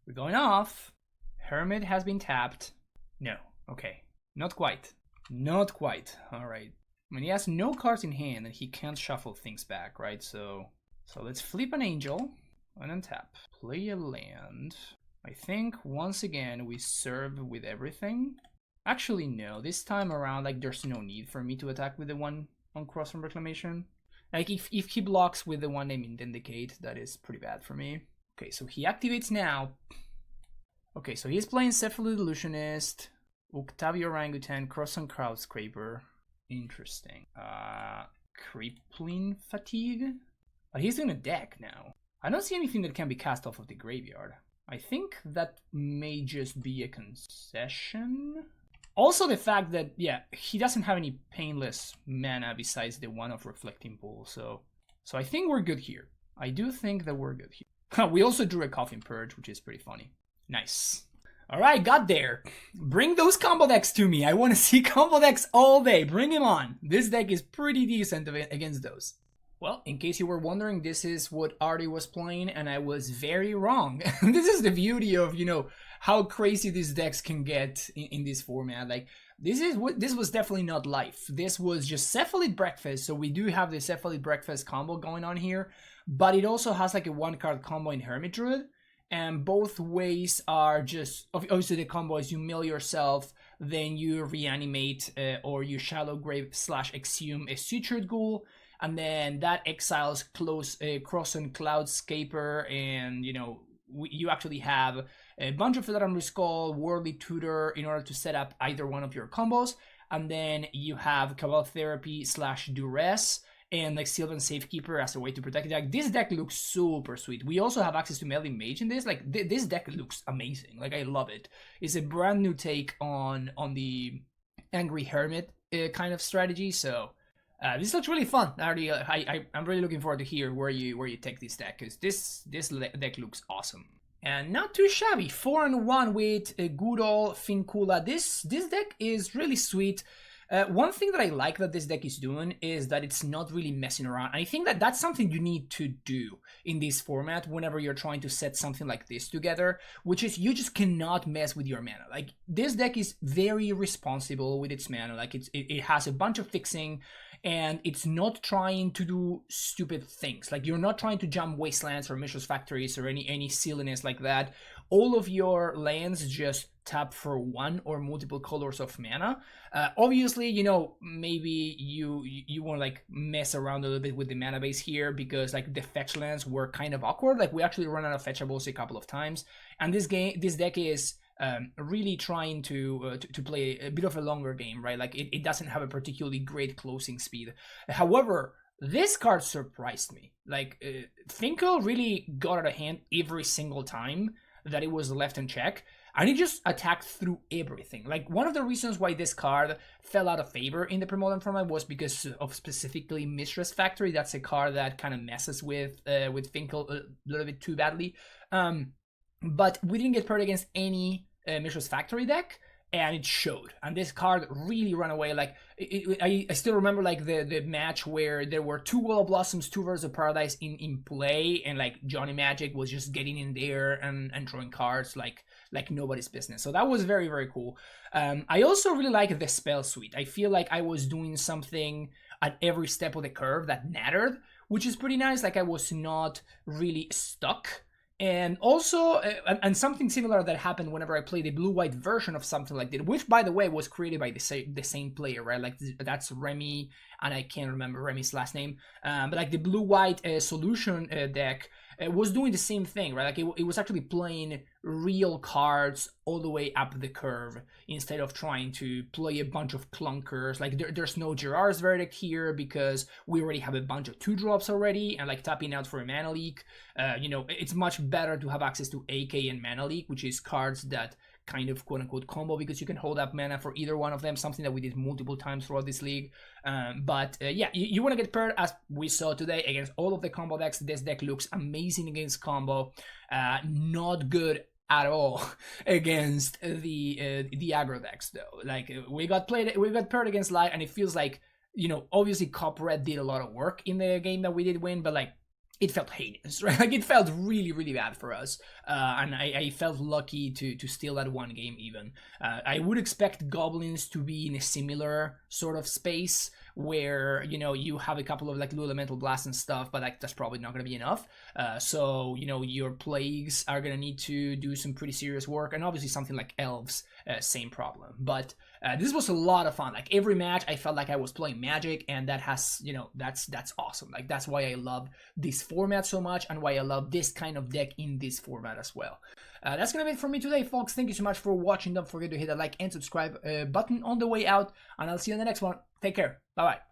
We're going off. Hermit has been tapped. No. Okay. Not quite. Not quite. Alright. I mean, he has no cards in hand and he can't shuffle things back, right? So let's flip an Angel and untap. Play a land. I think once again we serve with everything. Actually, no. This time around, like, there's no need for me to attack with the one on Cross from Reclamation. Like, if he blocks with the one named Vindicate, that is pretty bad for me. Okay, so he activates now. Okay, so he's playing Cephalid Illusionist, Octavio Orangutan, Cross and Crowd Scraper. Interesting. Crippling Fatigue? But he's doing a deck now. I don't see anything that can be cast off of the graveyard. I think that may just be a concession. Also the fact that, yeah, he doesn't have any painless mana besides the one of Reflecting Pool, so I think we're good here. I do think that we're good here. We also drew a Coffin Purge, which is pretty funny. Nice. Alright, got there. Bring those combo decks to me. I want to see combo decks all day. Bring them on. This deck is pretty decent against those. Well, in case you were wondering, this is what Artie was playing, and I was very wrong. This is the beauty of, you know, how crazy these decks can get in this format. Like, this was definitely not life. This was just Cephalid Breakfast, so we do have the Cephalid Breakfast combo going on here, but it also has like a 1-card combo in Hermit Druid, and both ways are just, obviously the combo is you mill yourself, then you reanimate or you Shallow Grave / exhume a Sutured Ghoul, and then that exiles Cross and Cloudscaper, and you know, you actually have a bunch of Federated Skull, Worldly Tutor in order to set up either one of your combos, and then you have Cabal Therapy / Duress, and like Sylvan Safekeeper as a way to protect the deck. This deck looks super sweet. We also have access to Meddling Mage in this. Like, this deck looks amazing. Like, I love it. It's a brand new take on the Angry Hermit kind of strategy, so this looks really fun. I'm really looking forward to hear where you take this deck, because this deck looks awesome. And not too shabby. 4-1 with a good old Fincula. This deck is really sweet. One thing that I like that this deck is doing is that it's not really messing around. I think that that's something you need to do in this format whenever you're trying to set something like this together, which is you just cannot mess with your mana. Like, this deck is very responsible with its mana. Like, it has a bunch of fixing, and it's not trying to do stupid things. Like, you're not trying to jump Wastelands or Mishra's Factories or any silliness like that. All of your lands just tap for one or multiple colors of mana. Obviously, you know, maybe you want to like mess around a little bit with the mana base here, because like the fetch lands were kind of awkward. Like, we actually run out of fetchables a couple of times, and this deck is really trying to play a bit of a longer game, right? Like, it doesn't have a particularly great closing speed. However, this card surprised me. Like, Finkel really got out of hand every single time that it was left in check. and it just attacked through everything. Like, one of the reasons why this card fell out of favor in the Premodern format was because of specifically Mistress Factory. That's a card that kind of messes with Finkel a little bit too badly. But we didn't get paired against any Mistress Factory deck, and it showed. And this card really ran away. Like, I still remember like the match where there were 2 Well of Blossoms, 2 Birds of Paradise in play, and like Johnny Magic was just getting in there and drawing cards like nobody's business. So that was very, very cool. I also really like the spell suite. I feel like I was doing something at every step of the curve that mattered, which is pretty nice. Like, I was not really stuck. And also, and something similar that happened whenever I played the blue-white version of something like that, which, by the way, was created by the same player, right? Like, that's Remy, and I can't remember Remy's last name. But like the blue-white solution deck was doing the same thing, right? Like, it was actually playing real cards all the way up the curve instead of trying to play a bunch of clunkers. Like, there's no Gerard's Verdict here because we already have a bunch of 2-drops already, and like tapping out for a mana leak. You know, it's much better to have access to AK and mana leak, which is cards that kind of quote-unquote combo because you can hold up mana for either one of them, something that we did multiple times throughout this league. But yeah, you want to get paired, as we saw today, against all of the combo decks. This deck looks amazing against combo, not good at all against the aggro decks though. Like, we got paired against Sligh, and it feels like, you know, obviously Cop Red did a lot of work in the game that we did win, but like, it felt heinous, right? Like, it felt really, really bad for us. And I felt lucky to steal that one game even. I would expect Goblins to be in a similar sort of space where, you know, you have a couple of like Blue Elemental Blasts and stuff, but like, that's probably not going to be enough. So, you know, your Plagues are going to need to do some pretty serious work. And obviously something like Elves, same problem. But this was a lot of fun. Like, every match I felt like I was playing Magic, and that has, you know, that's awesome. Like, that's why I love this format so much, and why I love this kind of deck in this format as well. That's gonna be it for me today, folks. Thank you so much for watching. Don't forget to hit that like and subscribe button on the way out, and I'll see you in the next one. Take care. Bye bye.